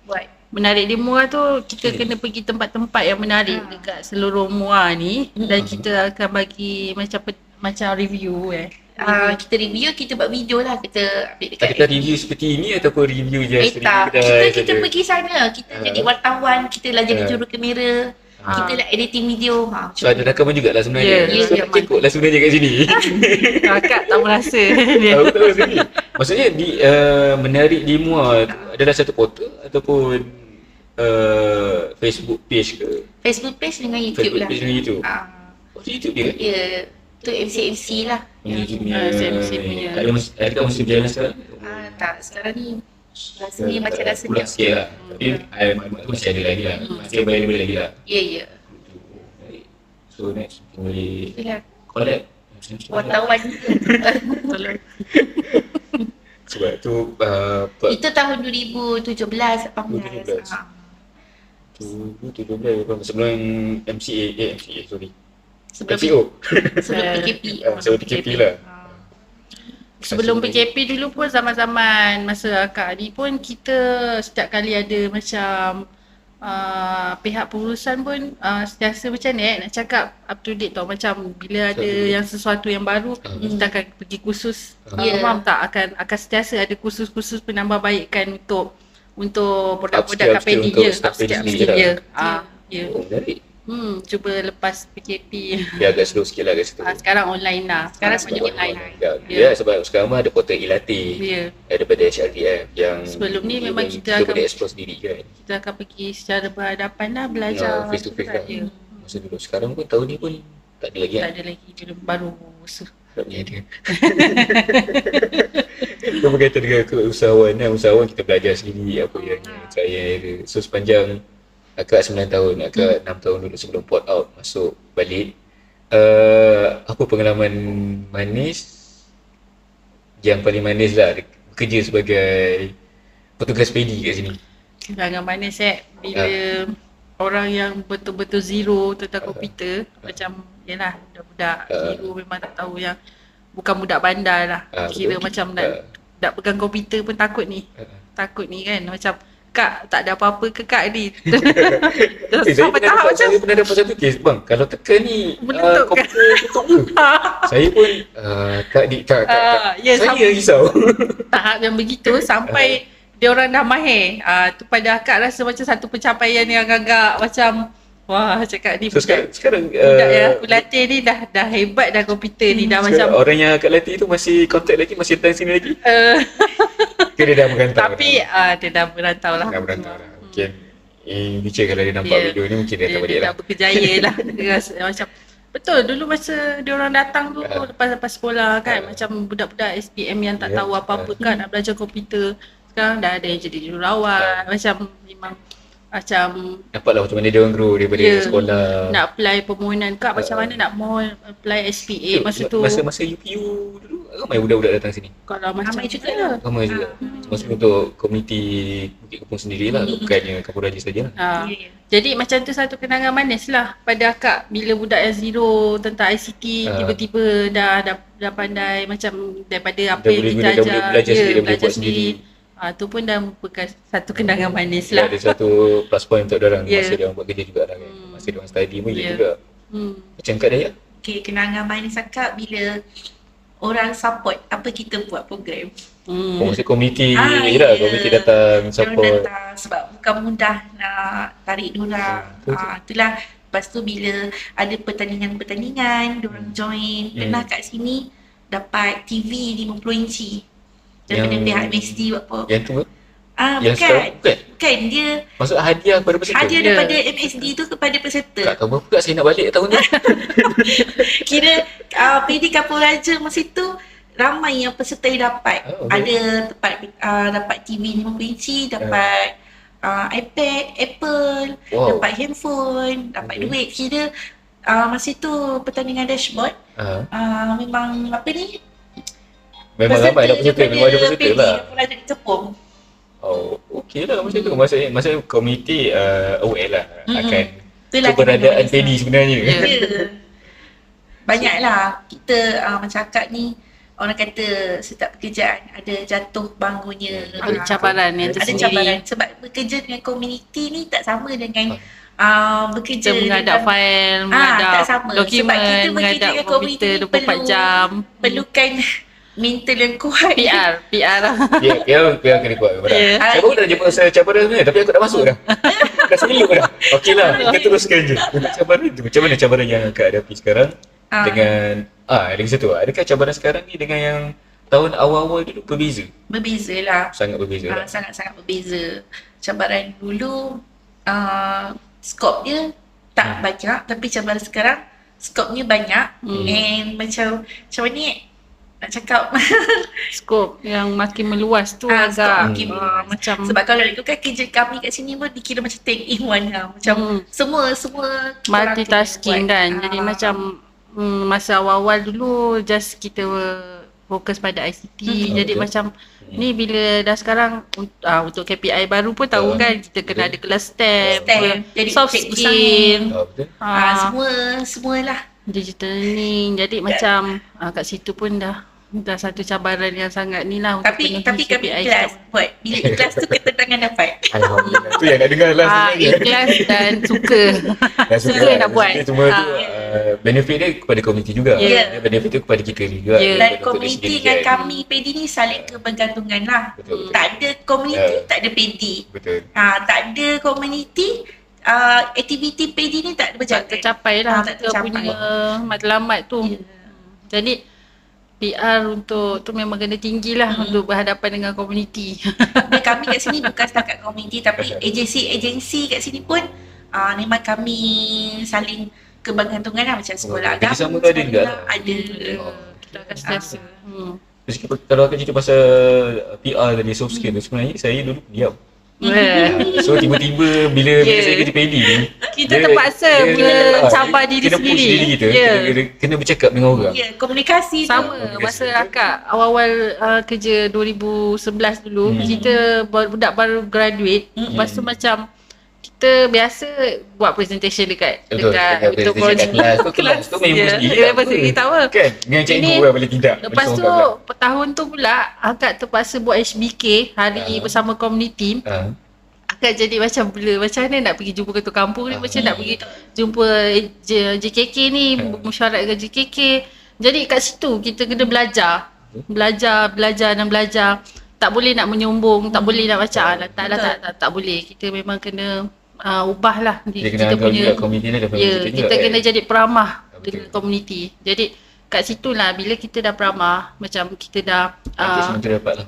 buat. Menarik di muar tu kita kena pergi tempat-tempat yang menarik dekat seluruh muar ni dan kita akan bagi macam review Kita review, kita buat video lah, kita update dekat Adakah review seperti ini ataupun review je sendiri tak, kedai kita saja? pergi sana, kita jadi wartawan, kita lah jadi juru kamera. Kita nak editing video. So ada rakaman jugalah sebenarnya. Ya, So nak kekok lah sebenarnya kat sini. Kakak tak merasa dia. Aku tak rasa ni. Maksudnya menarik di MUA adalah satu portal ataupun Facebook page ke? Facebook page dengan YouTube Facebook lah. page dengan YouTube. Ah, Oh, YouTube dia kan? ya, tu MC lah. YouTube punya. CMC punya. Adakah masih berjalan sekarang? Tak, sekarang ni rasanya macam dah Pulang sedap. sikit lah. Tapi masih ada lagi lah. Masih available lagi lah. Ya. So next kita boleh Itulah collab. wartawan. Tolong. Sebab tu Itu tahun 2017, 18. 2017. 2017 sebelum MCA sorry. Sebelum MCO. sebelum PKP. Sebelum PKP lah. Sebelum PKP dulu pun zaman-zaman masa akak ni pun kita setiap kali ada macam pihak pengurusan pun sentiasa macam ni nak cakap up to date tau, macam bila ada yang sesuatu yang baru kita akan pergi kursus. Ya. Faham tak, akan sentiasa ada kursus-kursus penambahbaikan untuk produk-produk Upskill KPD untuk je, staff upskill PDD je lah. ya. Ya. Oh, menarik. Cuba lepas PKP. Dia agak slow sikit lah kat situ. Sekarang online lah. Sekarang banyak sebab online. Ya, sebab sekarang mah ada portal Ilati Ya. daripada HRTF yang Sebelum ni memang kita kita akan- boleh explore sendiri kan. Kita akan pergi secara berhadapan lah, belajar. Face to face lah. Ya. Masa dulu sekarang pun tahun ni pun tak ada lagi Tak kan. ada lagi, belum baru usaha. Tak punya ada. Itu berkaitan dengan keusahawan kan. Usahawan kita belajar sendiri apa yang trial error. So sepanjang akak 9 tahun, akak 6 tahun dulu sebelum port out masuk balik. Apa pengalaman manis yang paling manis lah bekerja sebagai petugas PD kat sini? Kenangan manis bila orang yang betul-betul zero tentang komputer, macam yalah budak-budak zero memang tak tahu, yang bukan budak bandar lah. Kira betul. macam nak pegang komputer pun takut ni. Takut ni kan, macam kak tak ada apa-apa ke kak ni. Sampai tahap macam saya pernah dapat satu kes, bang kalau tekan ni Meletup kan? komputer tutup ke? Saya pun kak ya, saya risau. tahap yang begitu sampai dia orang dah mahir. Tu pada akak rasa macam satu pencapaian yang agak macam wah, cakap ni So sekarang budak yang aku latih ni dah hebat dah komputer ni, dah macam orang yang akak latih tu masih contact lagi, masih datang sini lagi? Ke dia dah merantau? tapi dia dah berantau lah. Dah merantau lah. Mungkin in future kalau dia nampak video ni mungkin dia akan balik dia lah. dah berkejaya lah. Dia rasa macam betul dulu masa dia orang datang tu lepas sekolah kan, macam budak-budak SPM yang tak tahu apa-apa kan nak belajar komputer. Sekarang dah ada yang jadi jururawat, macam memang macam Nampaklah macam mana dia orang grow daripada sekolah. nak apply permohonan kak macam mana nak mohon apply SPA masa tu. Masa UPU dulu ramai budak-budak datang sini. Kalau macam Ramai juga lah. Ramai juga. Maksudnya untuk komuniti Bukit Kepong sendirilah, bukannya Kampung Raja sajalah. Ya. Jadi macam tu satu kenangan manis lah pada akak bila budak yang zero tentang ICT tiba-tiba dah pandai, macam daripada apa Dah yang boleh kita guna, dah boleh ajar, belajar sendiri, dah boleh belajar buat sendiri. Tu pun dah merupakan satu kenangan manis Dia lah. ada satu plus point untuk dia orang masa dia orang buat kerja juga lah kan. Masa dia orang study pun juga. Macam Kak Daya? Okay, kenangan manis akak bila orang support apa kita buat program. Oh, masa komuniti je ya. lah, komuniti datang Diorang support. datang sebab bukan mudah nak tarik diorang. Itulah. Lepas tu bila ada pertandingan-pertandingan, diorang join. Pernah kat sini dapat TV 50 inci daripada pihak MSD buat apa. Yang tu ke? Yang Bukan. sekarang bukan? Bukan, dia Maksud hadiah kepada peserta? hadiah daripada MSD tu kepada peserta. Tak tahu berapa saya nak balik tahun tu. Kira PD Kampung Raja masa tu ramai yang peserta yang dapat. Oh, okay. Ada dapat TV 50 inci, dapat iPad, Apple, Wow. dapat handphone, dapat duit. Kira masa tu pertandingan dashboard memang apa ni? Memang ramai dah peserta, memang ada peserta PD lah. Kampung Raja Kepong. Oh, okey lah macam tu. Masa komuniti aware lah akan Itulah keberadaan kenangan PD sebenarnya. Ya. Banyaklah kita macam akak ni, orang kata setiap pekerjaan ada jatuh bangunnya, Ada cabaran yang ada tersendiri. cabaran sebab bekerja dengan komuniti ni tak sama dengan bekerja Kita menghadap dengan- fail, tak menghadap sama. Sebab dokumen, kita bekerja menghadap dengan komputer komuniti 24 jam. perlukan mental yang kuat. PR lah. Dia kena kuat. Ya. Saya baru dah jumpa saya cabaran sebenarnya tapi aku dah masuk dah. Dah selok dah. Okey lah, kita teruskan je. Untuk cabaran tu, macam mana cabaran yang Kak hadapi sekarang dengan lagi satu, adakah cabaran sekarang ni dengan yang tahun awal-awal dulu berbeza? Berbeza lah. Sangat berbeza lah. Sangat-sangat berbeza. Cabaran dulu skop dia tak banyak, tapi cabaran sekarang skopnya banyak. And macam ni nak cakap Skop yang makin meluas tu skop agak makin meluas. macam sebab kalau ikutkan kerja kami kat sini pun dikira macam 10 in 1 lah. Macam semua multitasking kan. orang Jadi buat. macam masa awal-awal dulu just kita fokus pada ICT. Jadi betul. macam ni bila dah sekarang untuk KPI baru pun tahu kan kita kena ada kelas STEM, Jadi soft cikgu skill, Betul. semualah. digital learning. Jadi macam kat situ pun dah satu cabaran yang sangat ni lah untuk Tapi penuhi kami KPI ikhlas kita. buat. Bila ikhlas tu ketenangan dapat. Alhamdulillah. Tu yang nak dengar lah sebenarnya. Ikhlas dan suka. Dan suka lah. nak buat. Semua tu benefit dia kepada komuniti juga. Ya. Benefit tu kepada kita juga. Ya. Dan Untuk komuniti diri dengan sendiri kan. kami PD ni saling kebergantungan lah. Betul. Tak ada komuniti, tak ada PD. Betul. Tak ada komuniti, aktiviti PD ni tak ada Tak berjalan. tercapai lah Tak kita tercapai. punya matlamat tu. Ya. Jadi PR untuk tu memang kena tinggi lah untuk berhadapan dengan komuniti. Dan kami kat sini bukan setakat komuniti, tapi agensi-agensi kat sini pun memang kami saling kebergantungan lah. Macam sekolah agama. kerjasama tu ada juga lah. Ada. Kita akan sentiasa. Terus kalau akan cerita pasal PR tadi, soft skill tu, sebenarnya saya dulu diam. So tiba-tiba bila saya kerja PD ni, Kita terpaksa mencabar diri kena sendiri. push diri kita, kena bercakap dengan orang. Ya, komunikasi tu. Sama masa akak awal-awal kerja 2011 dulu, kita budak baru graduate. Lepas tu macam kita biasa buat presentation dekat untuk projek kelas tu memang sendiri. Lepas tu kita tahu Kan? Dengan cikgu Ini- kan boleh tidak. lepas tu tahun tu pula akak terpaksa buat HBK hari bersama community. Akak jadi macam blur, macam mana nak pergi jumpa ketua kampung ni, macam nak pergi jumpa JKK ni, mesyuarat dengan JKK. Jadi kat situ kita kena belajar dan belajar. Tak boleh nak menyombong, tak boleh nak macam tak boleh. Kita memang kena ubah lah Dia kena kita anggap punya juga komuniti ni ada kita kena jadi peramah Betul. dengan komuniti. Jadi kat situlah bila kita dah peramah, macam kita dah engagement tu dapat lah.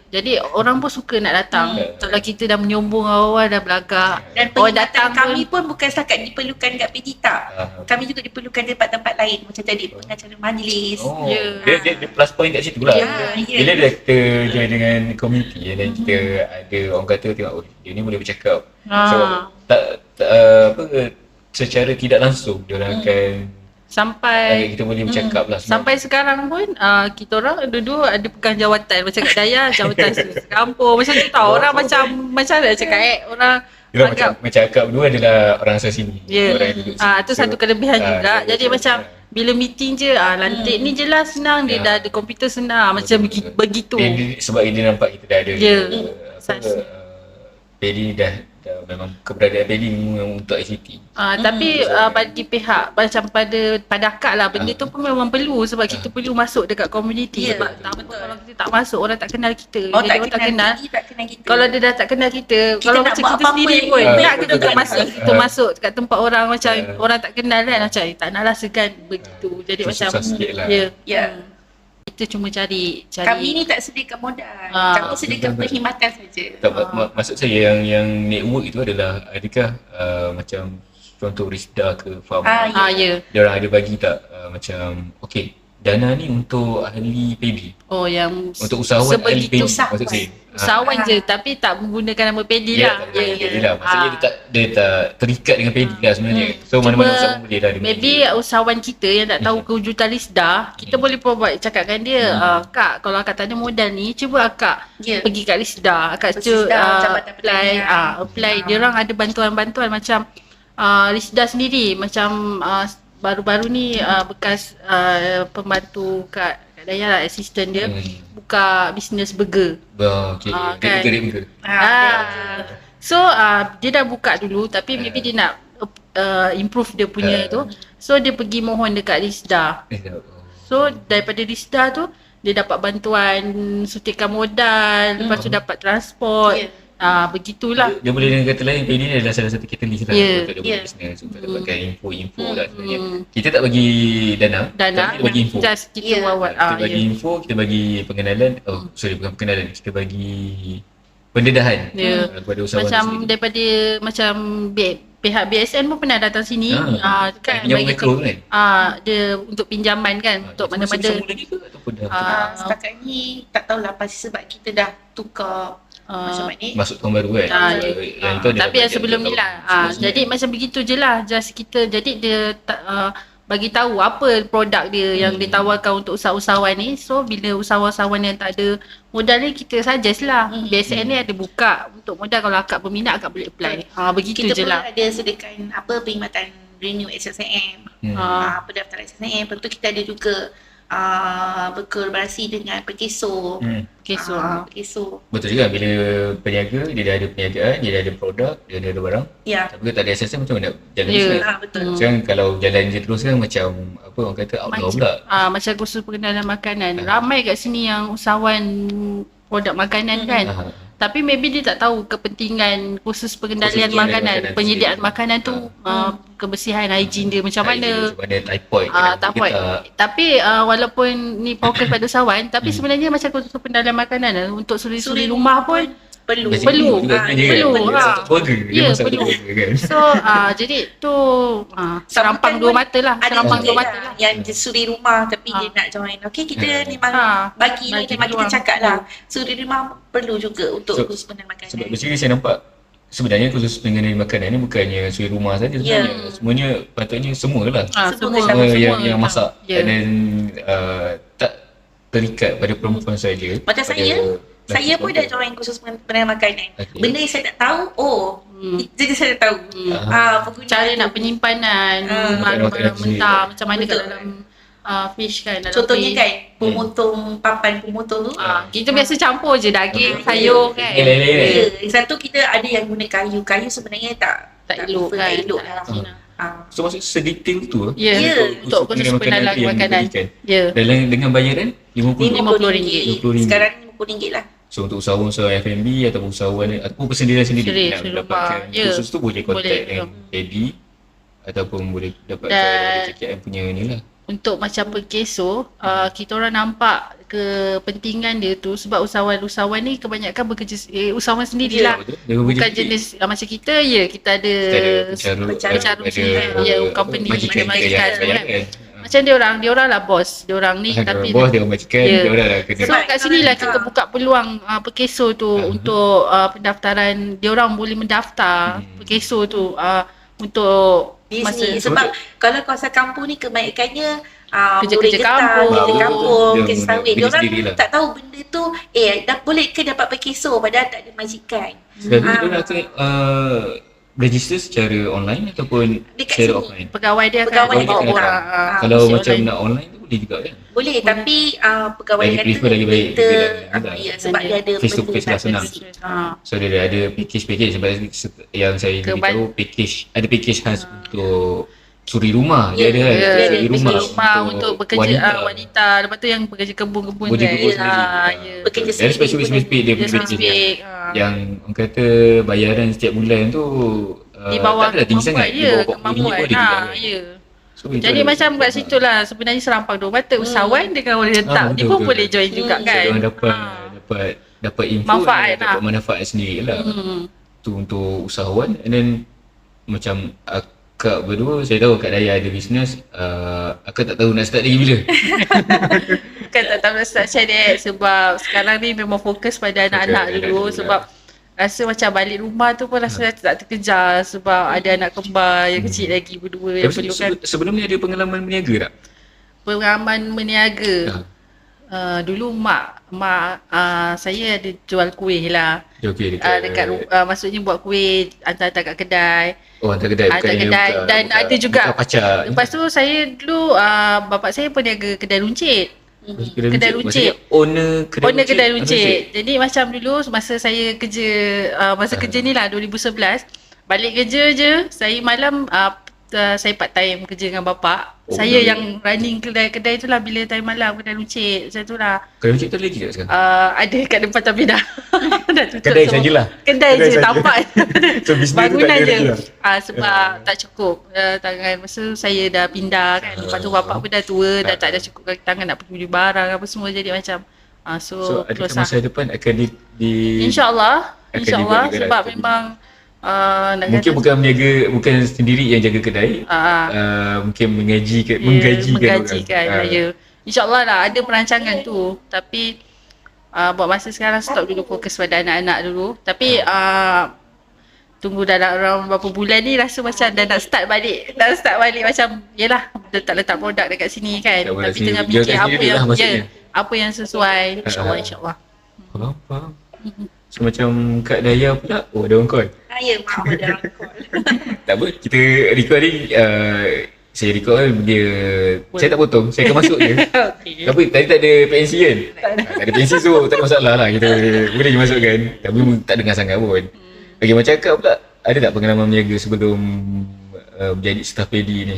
jadi orang pun suka nak datang. Kalau kita dah menyombong awal dah belagak, Dan orang perkhidmatan datang kami pun bukan setakat diperlukan kat PD tak. Kami juga diperlukan di tempat-tempat lain. Macam tadi pengacara majlis. Oh, Ya. dia plus point kat situ lah. Ya, ya. Bila dah kita dia dengan komuniti dan kita ada orang kata tengok, oh, dia ni boleh bercakap. So tak secara tidak langsung dia orang akan sampai kita boleh bercakap lah. sampai sekarang pun kita orang dua-dua ada pegang jawatan. Macam kat Daya jawatan kampung. Macam tu tau. Orang macam nak cakap orang Dia macam akak berdua adalah orang asal sini. Ya. Orang yang duduk sini. Tu satu kelebihan juga. Jadi macam betul. bila meeting je lantik ni jelas senang, dia dah ada komputer senang macam begitu. Sebab dia nampak kita dah ada Sas. Pedi dah memang keberadaan Pedi memang untuk ICT. Tapi bagi pihak macam pada akak lah, benda tu pun memang perlu sebab kita perlu masuk dekat komuniti. Ya, Sebab kalau kita tak masuk, orang tak kenal kita. Orang Jadi tak orang kenal kita. Kalau dia dah tak kenal kita, kalau nak macam buat kita apa-apa sendiri yang pun baik nak pun kita tak masuk, nak. kita masuk kat tempat orang macam orang tak kenal kan, macam tak nak lah segan begitu. Jadi So, macam susah sikit lah. Ya. Kita cuma cari Kami ni tak sediakan modal. Kami sediakan perkhidmatan saja. Tak, maksud saya yang network itu adalah adakah macam contoh Risda ke farm ya. dia orang ada bagi tak macam okey dana ni untuk ahli PD, Yang untuk usahawan ahli PD sebegitu maksud saya. usahawan je tapi tak menggunakan nama pedi lah. Lah. Maksudnya dia tak terikat dengan PD lah sebenarnya. So mana-mana usahawan boleh lah. Maybe usahawan kita yang tak tahu kewujudan Risda, kita boleh provide cakapkan dia, Kak, kalau akak tak ada modal ni, cuba akak pergi kat Risda, akak apply. Dia orang ada bantuan-bantuan macam Risda sendiri, macam baru-baru ni bekas pembantu kat Daya lah, assistant dia buka bisnes burger. Okey. Kan. Dia So dia dah buka dulu tapi maybe dia nak improve dia punya tu. So dia pergi mohon dekat Risda. So daripada Risda tu dia dapat bantuan suntikan modal, lepas tu dapat transport. Begitulah. Dia boleh dengan kata lain, PD ni adalah salah satu catalyst lah untuk dia buat Yeah. business, untuk dapatkan info-info lah sebenarnya. Kita tak bagi dana, tapi kita bagi info. Just kita buat. Kita bagi info, kita bagi pengenalan, bukan pengenalan, kita bagi pendedahan kepada usahawan Macam sendiri. daripada macam pihak BSN pun pernah datang sini kan Pinjam bagi mikro kan? dia untuk pinjaman kan untuk Masih mana-mana bersama lagi ke ataupun dah Setakat ni tak tahulah pasti sebab kita dah tukar macam mana ni. masuk tahun baru kan? Yang itu ada tapi yang sebelum ni lah jadi macam begitu je lah, just kita jadi dia bagi tahu apa produk dia yang ditawarkan untuk usahawan ni. So bila usahawan yang tak ada modal ni, kita suggest lah BSN ni ada buka untuk modal, kalau akak berminat akak boleh apply. Begitu Kita je pun lah. ada sediakan perkhidmatan renew SSIM, pendaftaran SSIM. Lepas tu kita ada juga berkolaborasi dengan Perkeso. Keso. Perkeso. Betul juga, bila peniaga dia dah ada perniagaan, dia dah ada produk, dia dah ada barang. Ya. Tapi kalau tak ada SSM macam mana nak jalan Ya. bisnes? Betul. Sekarang kalau jalan je terus kan macam apa orang kata outlaw pula. Macam kursus pengenalan makanan. Ramai kat sini yang usahawan produk makanan kan. Tapi maybe dia tak tahu kepentingan kursus pengendalian makanan, penyediaan makanan tu kebersihan, hygiene dia macam mana. Macam mana typhoid. Typhoid. Tapi walaupun ni fokus pada usahawan, tapi sebenarnya macam kursus pengendalian makanan untuk suri-suri rumah pun perlu. Perlu. Burger. Dia Ya, masak perlu. burger kan. So jadi tu serampang dua mata lah. Ada Serampang dua juga mata lah. yang suri rumah tapi dia nak join. Okey, kita memang bagi ni memang kita peluang. cakap lah. Suri rumah perlu juga untuk kursus pengendalian Sebab makanan. basically saya nampak sebenarnya kursus pengendalian makanan ni bukannya suri rumah saja sebenarnya. Semuanya patutnya semualah. Semua yang masak. Ya. And then tak terikat pada perempuan saja. Macam saya pun dah join kursus pengendalian makanan. Benda yang saya tak tahu, jadi saya dah tahu. Penggunaan Cara nak penyimpanan makanan mentah macam mana kat Betul. dalam fish kan, dalam Contohnya fish. kan, papan pemotong tu. Kita biasa campur je daging, sayur kan. Ya, satu kita ada yang guna kayu. Kayu sebenarnya tak elok kan. tak elok lah. So maksud sedetail tu Ya, untuk kursus pengenalan makanan. Ya. Dan dengan bayaran RM50. RM50. Sekarang RM50 lah. So untuk usahawan-usahawan F&B ataupun usahawan ataupun persendirian sendiri nak Sendiri mendapatkan rumah. Ya. kursus tu boleh contact Boleh. dengan Eddie ataupun boleh dapatkan Dan- KKM punya ni lah. Untuk macam Perkeso, kita orang nampak kepentingan dia tu sebab usahawan-usahawan ni kebanyakan bekerja usahawan sendirilah. Betul. Dia bekerja Bukan sendiri. jenis macam kita kita ada pencarum sendiri, company majikan semua kan. Macam dia orang lah bos. Dia orang ni tapi bos dia orang majikan, Ya. dia orang lah kena. so kat sini lah kita buka peluang Perkeso tu untuk pendaftaran. Dia orang boleh mendaftar Perkeso tu untuk Di masa sini. Sebab kalau kawasan kampung ni kebanyakannya Kerja-kerja murid getah, kampung. kerja kampung, Dia kerja sawit. Dia orang sendirilah. tak tahu benda tu dah boleh ke dapat Perkeso padahal tak ada majikan. Dan dia orang akan register secara online ataupun Dekat secara sini. offline. pegawai dia akan Pegawai bawa dia orang. Kalau isi macam online. nak online tu boleh juga kan? Boleh tapi pegawai Lagi kata prefer lagi baik kita dia ya sebab dia ada face to benda face lah nak senang. bagi. So dia ada package sebab yang saya beritahu ada package khas untuk suri rumah. Dia Ya, ada kan dia ada suri rumah, untuk bekerja wanita. Lepas tu yang bekerja kebun-kebun Bekerja kan. kebun sendiri. Ya. Bekerja Dan sendiri spesifik dia Dia punya package spesifik. yang orang kata bayaran setiap bulan tu Di bawah tak adalah tinggi sangat. Di bawah kemampuan. RM40 juga kan. Ya. So, itu Jadi adalah macam kat betul. situ lah sebenarnya serampang dua mata usahawan dengan orang letak. Dia betul, pun betul. boleh join juga So, kan. orang dapat info, Manfaat dapat lah. manfaat sendiri lah. Tu untuk usahawan. And then macam akak berdua, saya tahu Kak Daya ada bisnes, akak tak tahu nak start lagi bila. Bukan tak tahu nak start share sebab sekarang ni memang fokus pada anak-anak Fokus pada dulu anak sebab rasa macam balik rumah tu pun rasa tak terkejar sebab ada anak kembar yang kecil lagi berdua yang Tapi perlukan sebelum ni ada pengalaman berniaga tak? pengalaman berniaga. Dulu mak saya ada jual kuih lah. Okay, Dekat maksudnya buat kuih hantar kat kedai. Oh, hantar kedai. Hantar kedai dan ada juga. Buka pacak. Lepas tu saya dulu bapak saya peniaga kedai runcit. Kedai runcit. Maksudnya owner Kedai runcit. Jadi macam dulu masa saya kerja kerja ni lah 2011, balik kerja je saya malam saya part time kerja dengan bapa. Saya yang running kedai tu lah bila time malam, kedai lucik macam tu lah. Kedai lucik tu lagi tak sekarang? Ada kat depan tapi dah dah tutup Kedai semua. sajalah. Kedai je, saja. tampak. So bisnes tu tak Bangunan ada je. lagi lah. Sebab tak cukup tangan. Masa saya dah pindah kan. Lepas tu bapak pun dah tua, dah tak ada cukup kaki tangan nak pergi beli barang apa semua, jadi macam So adakah close masa depan akan di InsyaAllah akan InsyaAllah dibuat juga sebab lah. memang nak mungkin kata, bukan sendiri yang jaga kedai, mungkin menggajikan menggajikan orang. saya. InsyaAllah lah ada perancangan tu. Tapi buat masa sekarang stop dulu, fokus pada anak-anak dulu. Tapi tunggu dalam around berapa bulan ni rasa macam dah nak start balik. Macam yelah letak produk dekat sini kan. Tak boleh Tapi sini. tengah Jual kat fikir sini apa dulu yang lah maksudnya. apa yang sesuai. InsyaAllah. Faham. So macam Kak Daya pula, ada orang call. Ya, maaf ada call. Tak apa, kita recording, saya record dia, saya tak potong, saya akan masuk je. Okay. Tapi tadi tak ada PNC kan? Tak ada PNC, so tak ada masalah lah, kita boleh je masukkan. Tapi tak dengar sangat pun. Okay, macam Kak pula, ada tak pengalaman berniaga sebelum menjadi staff PD ni?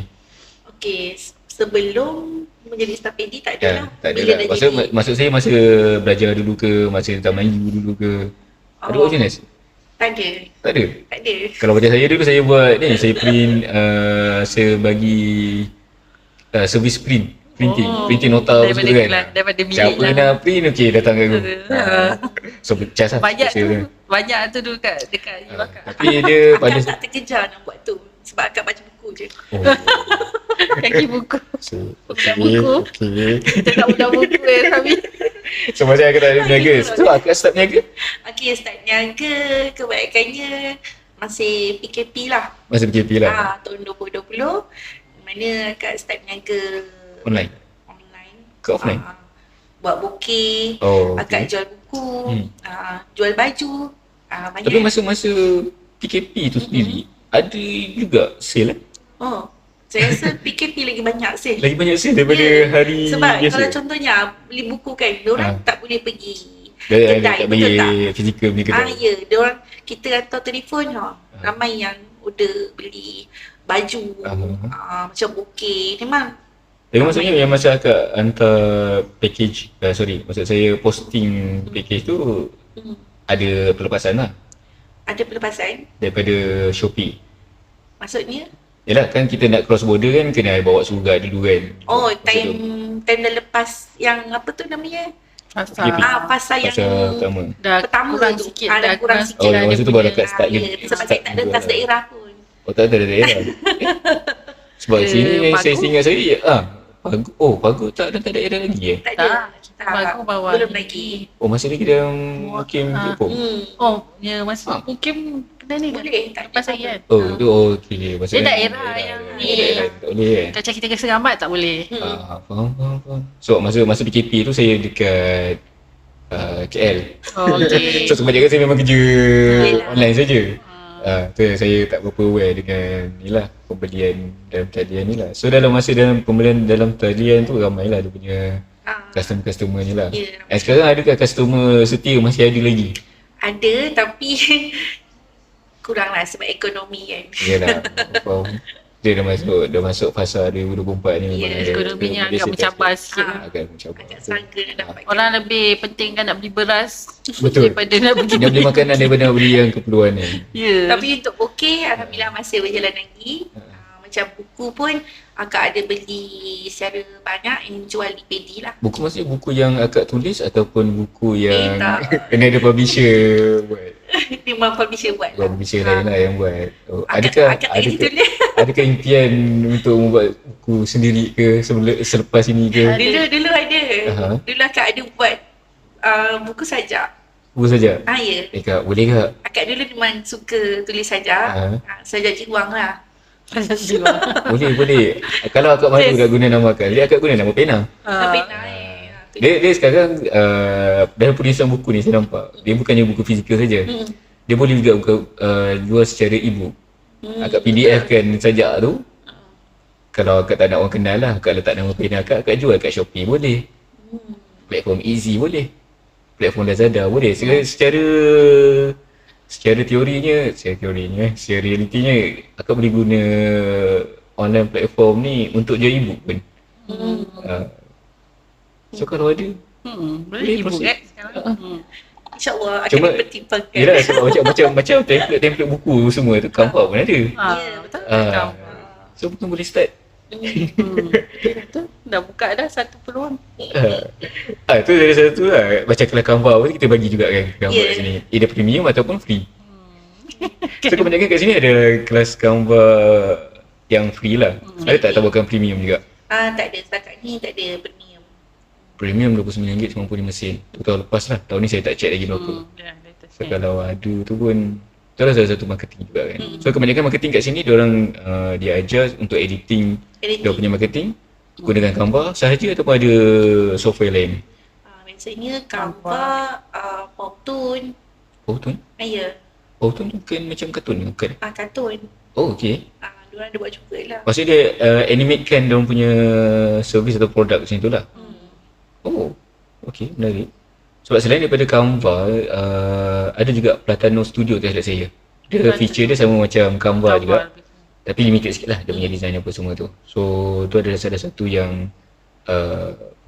Okey, sebelum menjadi staff PD tak ada lah. Tak ada Bila lah. dah jadi, Maksud saya masa belajar dulu ke, masa tak Melayu dulu ke? Ada buat macam ni? tak ada. Tak ada? Tak ada. Kalau macam saya dulu, saya buat ni, saya print, saya bagi service printing nota apa Daripada semua kan. kelas, daripada bilik Siapa lah. nak print, okey datang kat aku. So cas lah. Banyak tu dekat Bakar. Tapi dia pada Akak tak terkejar nak buat tu. Sebab akak baca buku je. Kaki buku. So, Buku. Kita tak budak buku Sami. So macam akak tak ada berniaga. So akak start berniaga Okey, start niaga kebanyakannya masih PKP lah. masa PKP lah. Tahun 2020 mana akak start niaga Online ke offline? Buat bokeh, Oh, akak okay. jual buku, jual baju, banyak. Tapi masa PKP tu sendiri, ada juga sale eh? Oh, saya rasa PKP lagi banyak sale. Lagi banyak sale daripada Ya, hari sebab biasa. kalau contohnya beli buku kan, diorang tak boleh pergi Dia kedai, tak bagi betul tak? fizikal beli kedai. Ya, diorang kita hantar telefon ramai yang order beli baju, macam bokeh. Memang Tapi maksudnya yang masa akak hantar package, maksud saya posting package tu ada pelepasan lah ada pelepasan. daripada Shopee. Maksudnya Yalah kan kita nak cross border kan kena bawa surat dulu kan. Masa tu. time dah lepas yang apa tu namanya? Pasal Fasa yang Fasa pertama. dah pertama kurang tu. sikit, Dah kurang sikit. Oh, lah masa dia tu baru punya- akak start Sebab saya tak ada tas daerah pun. Oh tak ada daerah. Sebab Dia sini yang saya Pagu. ingat saya Pagu tak ada daerah lagi eh. Tak ada. Pagu bawah Belum ni. lagi. Oh masa ni kita hakim Ipoh. Oh, ya masa mungkin kedai ni kan? Boleh, tak ada Lepas lagi kan? Oh tu okey. Masa Dia ni daerah yang ni. daerah tak boleh kan. Macam kita ke Serambat tak boleh. Faham. So masa PKP tu saya dekat KL. Oh, okey. So kebanyakan saya memang kerja Yelah. online saja. Tu saya tak berapa aware dengan ni lah pembelian dalam talian ni lah. So dalam pembelian dalam talian tu ramailah dia punya customer ni lah. Ya. Sekarang adakah customer setia masih ada lagi? Ada tapi kurang lah sebab ekonomi kan. Yalah. Faham. Dia dah masuk fasa 2024 ni memang Ya, ada- Ekonominya dia agak mencabar sikit. sikit. Agak mencabar. Agak struggle nak dapat. Orang lebih penting kan nak beli beras Betul. daripada nak pergi Nak beli makanan daripada nak beli yang keperluan ni. Ya. Tapi untuk bokeh, alhamdulillah masih berjalan lagi. Macam buku pun akak ada beli secara banyak yang jual di PD lah. Buku maksudnya buku yang akak tulis ataupun buku yang tak. kena ada publisher buat? Memang publisher buat lah. Publisher lain lah yang buat. Oh, Akak tak jadi tulis. adakah impian untuk membuat buku sendiri ke selepas ini ke? Dulu ada. Aha. Dulu akak ada buat buku sajak. Buku saja. Ya. Kak, boleh tak? Akak dulu memang suka tulis sajak. Sajak jiwang lah. Boleh. Kalau akak malu nak guna nama akak, jadi akak guna nama pena. Tapi nak Dia sekarang dalam penulisan buku ni saya nampak, dia bukannya buku fizikal saja. Dia boleh juga jual secara e-book. Akak PDF kan sajak tu. Kalau akak tak nak orang kenal lah, akak letak nama pena akak jual kat Shopee boleh. Platform Easy boleh. Platform Lazada boleh. Secara realitinya akak boleh guna online platform ni untuk jual e-book pun. So kalau ada Boleh ibu proceed. kan sekarang. InsyaAllah akan Cuma- dipertimbangkan. Yelah sebab macam template buku semua tu Canva pun ada. Betul. Ah. So mungkin boleh start. Betul. Dah buka dah satu peluang. Tu dari satu lah. Macam kelas Canva pun kita bagi juga kan Canva kat sini. Either premium ataupun free. So kebanyakan kat sini ada kelas Canva yang free lah. Ada tak tawarkan premium juga? Tak ada, setakat ni tak ada premium. Premium RM29 95 sen. Tu tahun lepas lah. Tahun ni saya tak check lagi berapa. So kalau ada tu pun tu lah salah satu marketing juga kan. So kebanyakan marketing kat sini diorang dia ajar untuk editing dia punya marketing gunakan Canva sahaja ataupun ada software lain. Biasanya Canva, Powtoon. Powtoon? Ya, Powtoon tu bukan macam kartun ke? Bukan? kartun. Oh okey. Diorang ada buat juga lah. Maksudnya dia animatekan diorang punya servis atau produk macam tu lah. Oh, okey, menarik. Sebab selain daripada Canva, ada juga Platano Studio tu silap saya. Dia feature dia sama macam Canva juga. Tapi limited sikit lah dia punya design apa semua tu. So tu adalah salah satu yang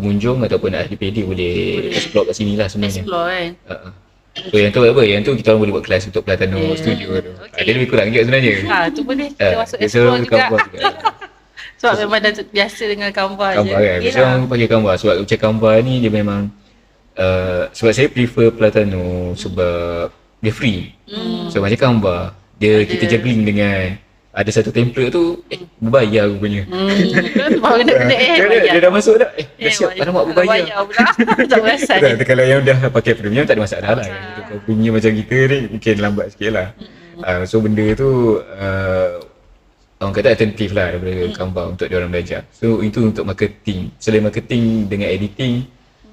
pengunjung ataupun ahli PD boleh explore kat sini lah sebenarnya. Explore kan. So yang tu apa? Yang tu kita orang boleh buat kelas untuk Platano Studio tu. Dia lebih kurang juga sebenarnya. Tu boleh kita masuk explore juga. Canva juga. Sebab memang dah biasa dengan Canva je. Canva kan. Biasa orang pakai Canva sebab macam Canva ni dia memang sebab saya prefer Platano sebab dia free. So macam Canva dia kita juggling dengan ada satu template tu berbayar rupanya. Baru nak kena Dia dah masuk dah. Dah siap alamak berbayar. pula. Tak perasan. Betul, kalau yang dah pakai premium tak ada masalah lah kan. Kalau premium macam kita ni mungkin lambat sikit lah. So benda tu orang kata alternatif lah daripada Canva untuk diorang belajar. So itu untuk marketing. Selain marketing dengan editing,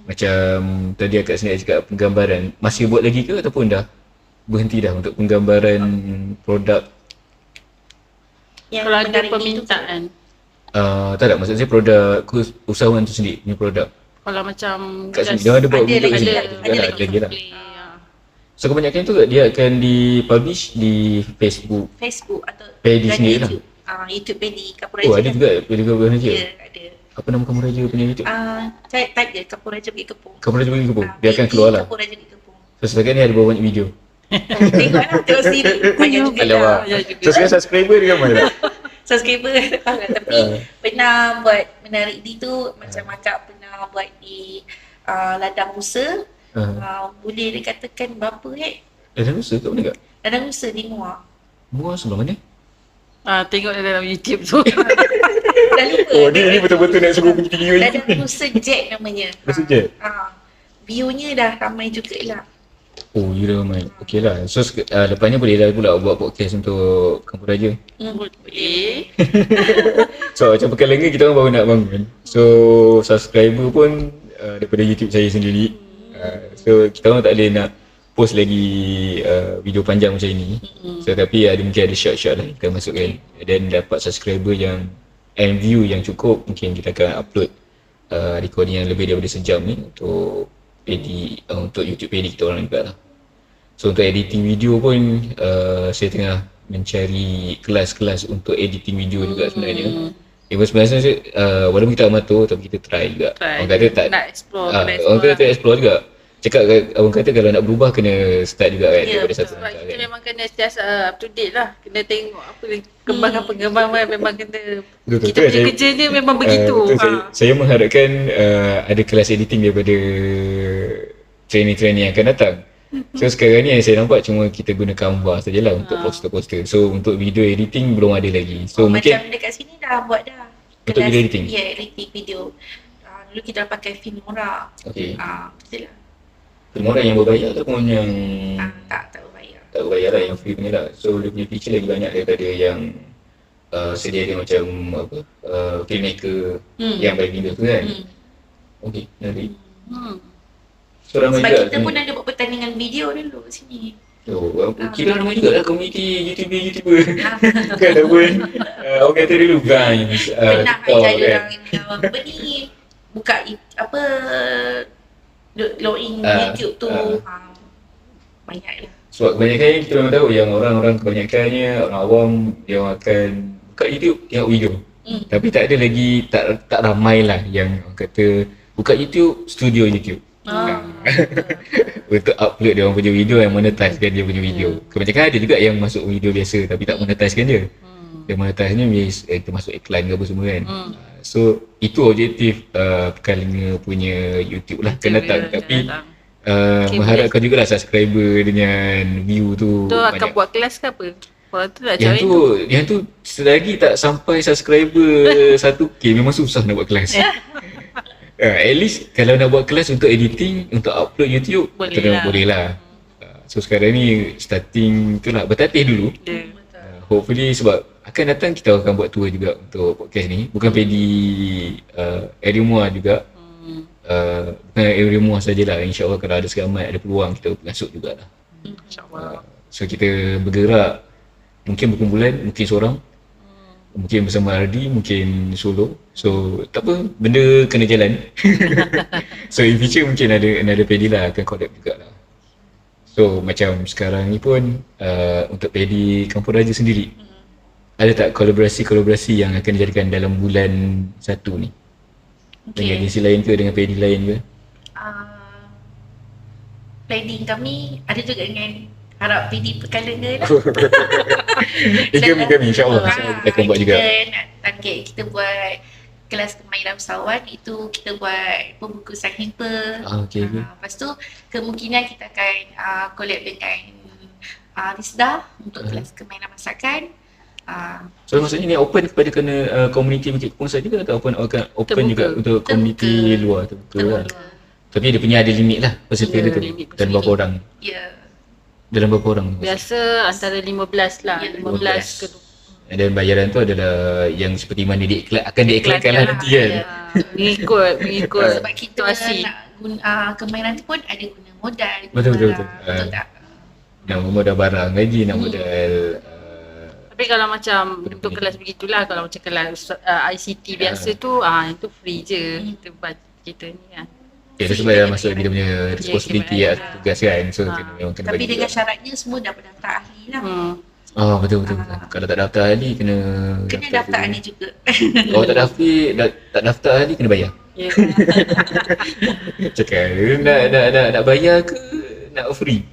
macam tadi akak sendiri cakap penggambaran, masih buat lagi ke ataupun dah berhenti dah untuk penggambaran produk? Yang Kalau ada menarik permintaan. Tak, maksud saya produk usahawan tu sendiri punya produk. Kalau macam Kat sini dia ada buat video kat sini. ada Lagi lah. play, So kebanyakan tu dia akan dipublish di Facebook. Facebook atau Pedi dan sendiri lah. YouTube. YouTube Pedi Kapuraja. Oh ada juga Pedi Kapuraja. Ya, ada. Apa nama kamu raja punya YouTube? Type je Kapuraja pergi Kepung. Kapuraja pergi Kepung. Dia akan keluar lah. Kapuraja pergi Kepung. So setakat ni ada berapa banyak video? Tengoklah, tengok sendiri. Banyak juga lah. Alamak. So sekarang subscriber dia ramai tak? Subscriber tapi pernah buat menarik di tu macam akak pernah buat di ladang Musa. Boleh dikatakan berapa Ladang Musa kat mana kat? Ladang Musa di Muar. Muar sebelah mana? tengok dalam YouTube tu. Dah lupa. Oh ni betul-betul nak suruh pergi video Ladang YouTube ni. Musa Jet namanya. Musa Jet? View-nya dah ramai juga lah. Oh ya ramai. Okey lah. So lepas ni boleh dah pula buat podcast untuk Kampung Raja. Boleh. So macam pekan lagi kita orang baru nak bangun. So subscriber pun daripada YouTube saya sendiri. So kita orang tak boleh nak post lagi video panjang macam ini. So tapi mungkin ada short-short lah kita masukkan. Dan dapat subscriber yang and view yang cukup, mungkin kita akan upload recording yang lebih daripada sejam ni untuk untuk YouTube page kita orang juga lah. So untuk editing video pun saya tengah mencari kelas-kelas untuk editing video juga sebenarnya. Sebenarnya walaupun kita amatur tapi kita try juga. Orang kata tak nak explore, orang kata tak explore juga. Cakap orang kata kalau nak berubah kena start juga kan daripada satu Sebab langkah kita kan. memang kena sentiasa up to date lah. Kena tengok apa perkembangan memang kena Betul, kita punya kerja je memang begitu. Saya mengharapkan ada kelas editing daripada training-training yang akan datang. So sekarang ni yang saya nampak cuma kita guna Canva sajalah untuk poster-poster. So untuk video editing belum ada lagi. So mungkin Macam dekat sini dah buat dah. Untuk video editing? Ya, editing video. Dulu kita pakai Filmora. okey. Betul lah. Orang yang berbayar ataupun yang Tak berbayar. tak berbayar lah, yang free punya lah. So dia punya feature lagi banyak daripada yang sedia dia macam apa filmmaker yang bagi video tu kan. Okey, nanti. So ramai Sebab juga. kita pun ada buat pertandingan video dulu kat sini. Oh, kira ramai juga lah komuniti YouTuber. Kan ataupun orang kata dulu Vines, Pernah TikTok ajar kan. orang apa ni buka login YouTube tu. Banyak lah. Sebab kebanyakan kita memang tahu yang orang-orang kebanyakannya orang awam dia orang akan buka YouTube tengok video. Tapi tak ada lagi, tak ramai lah yang orang kata buka YouTube, studio YouTube. Untuk upload dia orang punya video yang monetizekan dia punya video. Kebanyakan ada juga yang masuk video biasa tapi tak monetizekan dia. Dia monetize ni termasuk iklan ke apa semua kan. So itu objektif Pekalongan punya YouTube lah akan datang. Tapi mengharapkan jugalah subscriber dengan view tu Tu akan banyak. buat kelas ke apa? Kalau tu nak cari Yang tu selagi tak sampai subscriber 1k memang susah nak buat kelas. At least kalau nak buat kelas untuk editing, untuk upload YouTube, boleh lah. So sekarang ni starting tu lah, bertatih dulu. Hopefully sebab akan datang kita akan buat tour juga untuk podcast ni. Bukan pedi area Muar juga. Bukan area Muar sajalah. InsyaAllah kalau ada selamat, ada peluang kita masuk jugalah. InsyaAllah. So kita bergerak mungkin berkumpulan, mungkin seorang, mungkin bersama Ardi, mungkin solo. So tak apa, benda kena jalan. So in future mungkin ada pedi lah akan collab jugalah. So macam sekarang ni pun untuk pedi Kampung Raja sendiri, ada tak kolaborasi yang akan dijadikan dalam bulan 1 ni? Dengan agensi lain ke, dengan pedi lain ke? Planning kami ada juga dengan harap PD Pekalongan lah. Kami insyaAllah kita akan buat juga. Kita nak target, kita buat kelas kemahiran usahawan, itu kita buat pembungkusan hamper. Okay. Lepas tu kemungkinan kita akan collab dengan Rizda untuk kelas kemahiran masakan. So maksudnya ni open kepada komuniti Bukit Kepong saja ke atau open Terbuka. juga untuk komuniti luar? Terbuka lah. Tapi dia punya ada limit lah peserta dia tu. limit Dan berapa orang? Ya. Dalam berapa orang? Biasa antara 15 lah, Ya, 15 ke 20. Dan bayaran tu adalah yang seperti mana akan diiklankan lah nanti kan. Mengikut Sebab kita situasi. nak guna kemahiran tu pun ada guna modal. Betul. Betul tak? Nak modal barang lagi, nak modal Tapi kalau macam untuk kelas begitulah, kalau macam kelas ICT biasa tu, itu free je. Kita buat kita ni kan. ya, tu sebab dah masuk dia punya responsibility kena atau tugas kan. So memang kena Tapi bagi dengan juga. syaratnya semua dah berdaftar ahli lah. Betul. Kalau tak daftar ahli kena Daftar ahli juga. Kalau tak daftar ahli kena bayar. Ya. Cakap nak bayar ke nak free?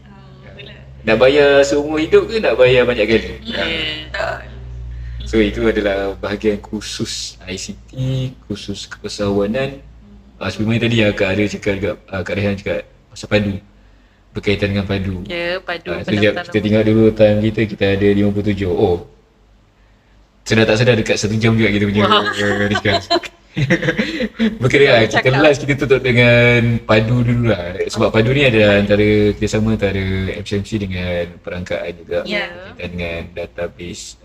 Nak bayar seumur hidup ke nak bayar banyak kali? So itu adalah bahagian khusus ICT, khusus keusahawanan. Sebelum tadi Kak Arya cakap juga, Kak Rehan cakap pasal padu, berkaitan dengan padu. Ya, padu Sekejap kita tengok dulu time kita ada 57. Oh, sedar tak sedar dekat 1 jam juga kita punya discuss. Berkira lah, kita last kita tutup dengan padu dulu lah. Sebab padu ni ada antara kerjasama antara MCMC dengan perangkaan juga. Berkaitan dengan database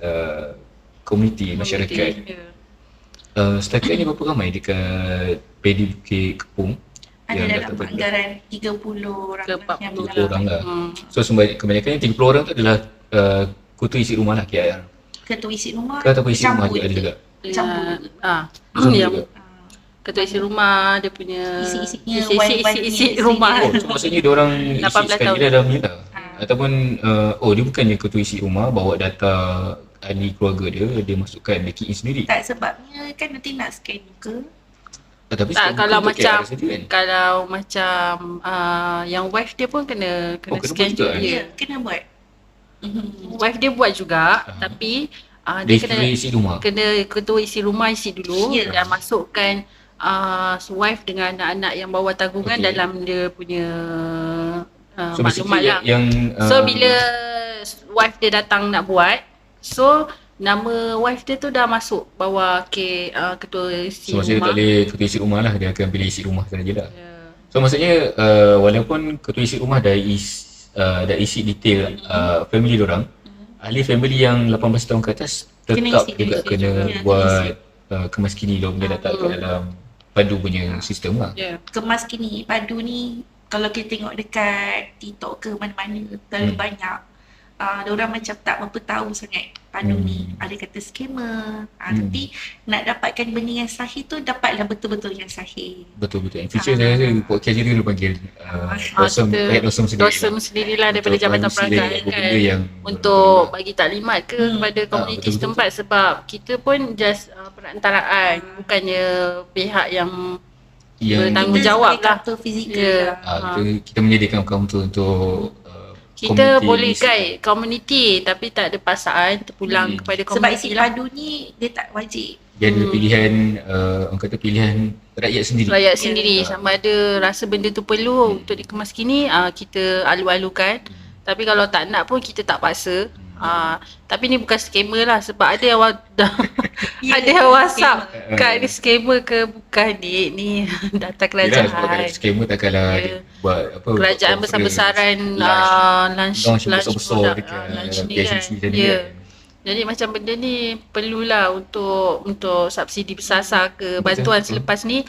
komuniti masyarakat. Setakat ni berapa ramai dekat Pedi Bukit Kepong? Ada yang dalam dapat anggaran 30 orang Ke yang 40 dalam orang lah. So kebanyakannya 30 orang tu adalah ketua isi rumah lah KR. ketua isi rumah. Ke ataupun isi rumah juga ada juga. Campur. Yang juga. ketua isi rumah dia punya Isi-isinya, isi wife-wife rumah. Oh, so maksudnya dia orang isi 18 sekali tahun. dah dalam ni lah. Ataupun dia bukannya ketua isi rumah bawa data ahli keluarga dia masukkan, dia key in sendiri. Tak, sebabnya kan nanti nak scan muka. Tapi Tak, sekarang kalau untuk macam KR saja kan? kalau macam yang wife dia pun kena kena scan buat juga, juga. Ya, kena buat. Wife dia buat juga, tapi dia Dia kena ketua isi rumah. ketua isi rumah isi dulu Ya. dan masukkan wife dengan anak-anak yang bawa tanggungan Okey. dalam dia punya So maklumat basically lah. yang So bila wife dia datang nak buat, so nama wife dia tu dah masuk bawah ketua isi so maksudnya rumah. tak boleh ketua isi rumah lah, dia akan pilih isi rumah saja lah. Ya. So maksudnya walaupun ketua isi rumah dah isi detail family diorang, ahli family yang 18 tahun ke atas Kena tetap isi juga juga. kena Ya, buat kemas kini diorang boleh letak kat dalam padu punya sistem lah. Ya. Kemas kini padu ni, kalau kita tengok dekat TikTok ke mana-mana terlalu banyak diorang macam tak berapa tahu sangat padu ni. Ada kata scammer. Tapi nak dapatkan benda yang sahih tu, dapatlah betul-betul yang sahih. Betul-betul. In future saya rasa podcast kita dulu panggil Dosem sendirilah daripada Untuk Jabatan privacy Perangai dan kan, benda yang untuk bagi taklimat kepada komuniti betul-betul. setempat, sebab kita pun just perantaraan, bukannya pihak yang yang bertanggungjawab lah. Kita fizikal Ya. lah. kita menyediakan kaunter untuk Kita community boleh ni. guide komuniti tapi tak ada paksaan terpulang kepada Sebab komuniti isi lah. padu ni dia tak wajib. Dia ada pilihan orang kata pilihan rakyat sendiri. Rakyat sendiri sama ada rasa benda tu perlu untuk dikemas kini, kita alu-alukan. Tapi kalau tak nak pun kita tak paksa. Tapi ni bukan scammer lah, sebab ada yang ada yang WhatsApp kat ni scammer ke bukan ni datang Yelah, sebab kerajaan. scammer takkanlah Ya. dia buat apa Kerajaan buat besar-besaran launch lunch besar-besar product, dekat lunch ni PSC kan. tadi Ya. kan. Jadi macam benda ni perlulah untuk subsidi bersasar ke bantuan betul. selepas ni,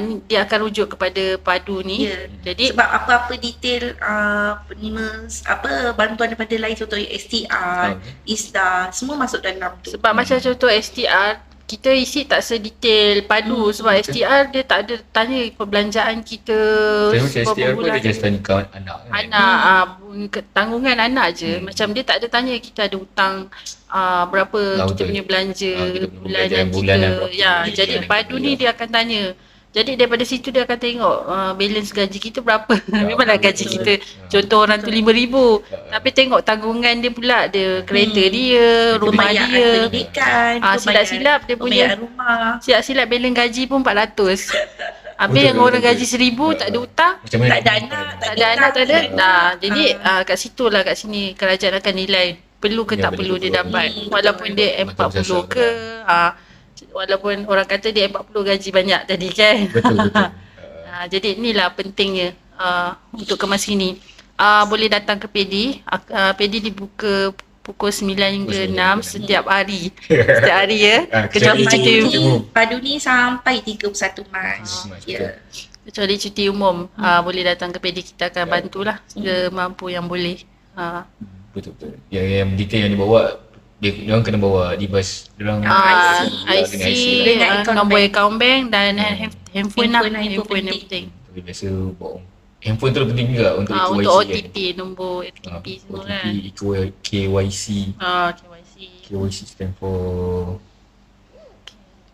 ni dia akan rujuk kepada padu ni. Ya. Jadi Sebab apa-apa detail penerima bantuan daripada lain, contohnya STR, ISDA, semua masuk dalam tu. sebab macam contoh STR, kita isi tak sedetail padu sebab betul. STR dia tak ada tanya perbelanjaan kita Saya macam berapa STR pun bulan. dia just tanya kawan anak kan. Anak tanggungan anak je. Macam dia tak ada tanya kita ada hutang berapa kita Betul. punya belanja Kita punya bulanan belanjaan kita. bulanan berapa. Ya, Jadi jadi dia padu akan ni tanya. dia akan tanya. Jadi daripada situ dia akan tengok balance gaji kita berapa. Memanglah gaji betul. kita contoh orang tu 5,000. Tapi tengok tanggungan dia pula, dia kereta dia, rumah Pembayaran dia. pendidikan, Silap-silap dia punya pembayaran rumah. silap-silap balance gaji pun 400. Habis Betul, yang orang betul. gaji 1,000 tak ada hutang. Macam mana Tak ada nak- anak, Tak ada anak, tak ada. Jadi Ah. kat situ lah, kat sini kerajaan akan nilai perlu ke Ya, tak perlu dia betul. dapat. Betul. Walaupun dia Betul, M40 betul. ke, walaupun orang kata dia M40 gaji banyak tadi kan. Betul betul. Jadi inilah pentingnya untuk kemas kini. Boleh datang ke PD. PD dibuka pukul 9 hingga Pukul 6 9 setiap hari. Setiap hari ya. kecuali Kecuali cuti cuti umum. Padu ni sampai 31 Mac. Ya. kecuali cuti umum. Boleh datang ke PD, kita akan bantulah semampu yang boleh. Betul betul. Yang detail yang dibawa dia orang kena bawa device dia orang IC, dengan IC lah. Dengan account nombor bank. account bank dan handphone lah. Handphone Handphone penting. yang penting. Tapi biasa bawa handphone tu penting juga untuk KYC Untuk kan. OTP, nombor OTP semua kan. OTP, KYC. KYC. KYC stand for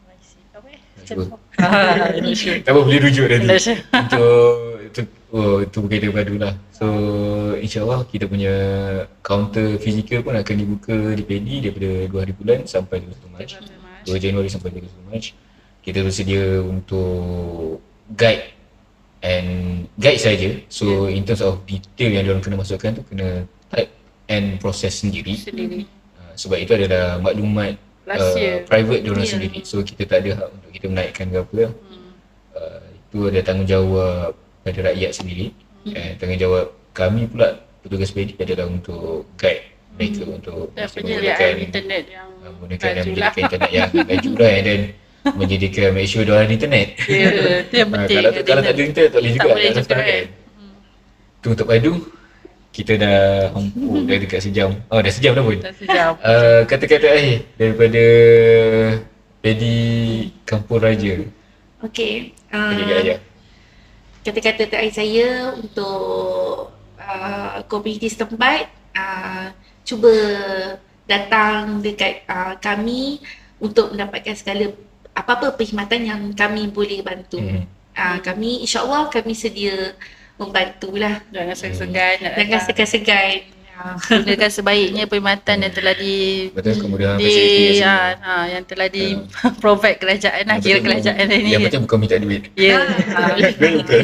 KYC. Apa cuba. Tak apa boleh rujuk nanti. Untuk berkaitan padu lah. So insyaAllah kita punya kaunter fizikal pun akan dibuka di PD daripada 2 hari bulan sampai 31 Mac. 2 Januari sampai 31 Mac. Kita bersedia untuk guide saja. So in terms of detail yang diorang kena masukkan tu kena type and proses sendiri. Sendiri. Sebab itu adalah maklumat Rahsia. private diorang Ya. sendiri. So kita tak ada hak untuk kita menaikkan ke apa. Itu ada tanggungjawab pada rakyat sendiri. Tanggungjawab kami pula petugas PD adalah untuk guide mereka untuk Dan mesti penyediaan internet yang menggunakan dan laju lah. menyediakan internet yang laju lah dan menyediakan make sure diorang ada internet. Ya, itu yang penting. Kalau tak ada internet tak boleh Tak juga boleh nak juga daftar kan. kan. Tu untuk padu kita dah dah dekat sejam. Oh dah sejam dah pun. Tak sejam. Kata-kata akhir daripada Pedi Kampung Raja. Okey. Bagi kat Ayah. Kata-kata terakhir saya untuk komuniti setempat, cuba datang dekat kami untuk mendapatkan segala apa-apa perkhidmatan yang kami boleh bantu. Kami insya-Allah kami sedia membantulah. Jangan segan-segan nak Jangan datang. segan-segan. Gunakan sebaiknya perkhidmatan yang telah Betul kemudahan fasiliti kat sini. yang telah di provide kerajaan lah, kira kerajaan ni. Yang penting bukan minta duit. Ya. Betul.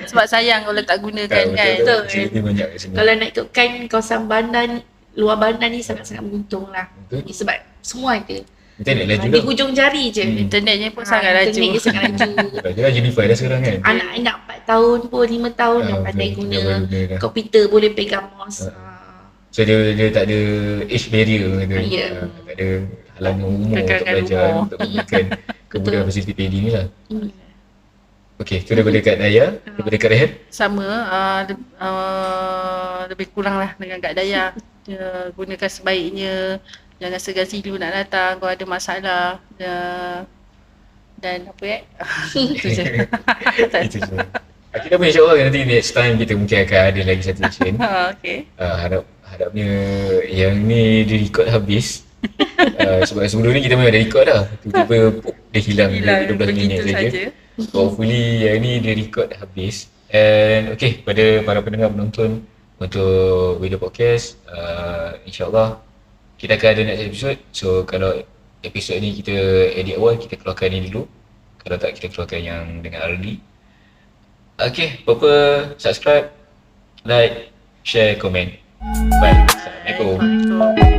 Sebab sayang kalau tak gunakan kan. betul. Fasiliti banyak kat sini. Kalau nak ikutkan kawasan bandar, luar bandar ni sangat-sangat beruntung lah. Betul. Sebab semua ada. Internet laju Di dah. hujung jari je. Internetnya pun sangat laju. Internetnya sangat laju. Laju dah Unify dah sekarang kan. Anak-anak 4 tahun pun, 5 tahun dah pandai betul. guna Dia boleh guna dah. komputer, boleh pegang mouse. So dia tak ada age barrier kata. Ya. Tak ada halangan umur untuk Kekangkan belajar umur. untuk menggunakan kemudahan fasiliti PD ni lah. Hmm. Okey, tu daripada Kak Daya, daripada Kak Rehan. Sama lebih kurang lah dengan Kak Daya. gunakan sebaiknya. Jangan segan silu nak datang kalau ada masalah. Dan apa itu je. Itu je. Kita pun insyaAllah nanti next time kita mungkin akan ada lagi satu session. Okay. Harapnya yang ni dia record habis. Sebab sebelum ni kita memang dah record dah. Tiba-tiba dia hilang 12 minit saja. Hopefully yang ni dia record habis. And okay, pada para pendengar penonton untuk video podcast, insyaAllah kita akan ada next episode. So kalau episode ni kita edit awal, kita keluarkan ni dulu. Kalau tak, kita keluarkan yang dengan early. Okay, apa-apa subscribe, like, share, komen. Bye. Assalamualaikum. Assalamualaikum.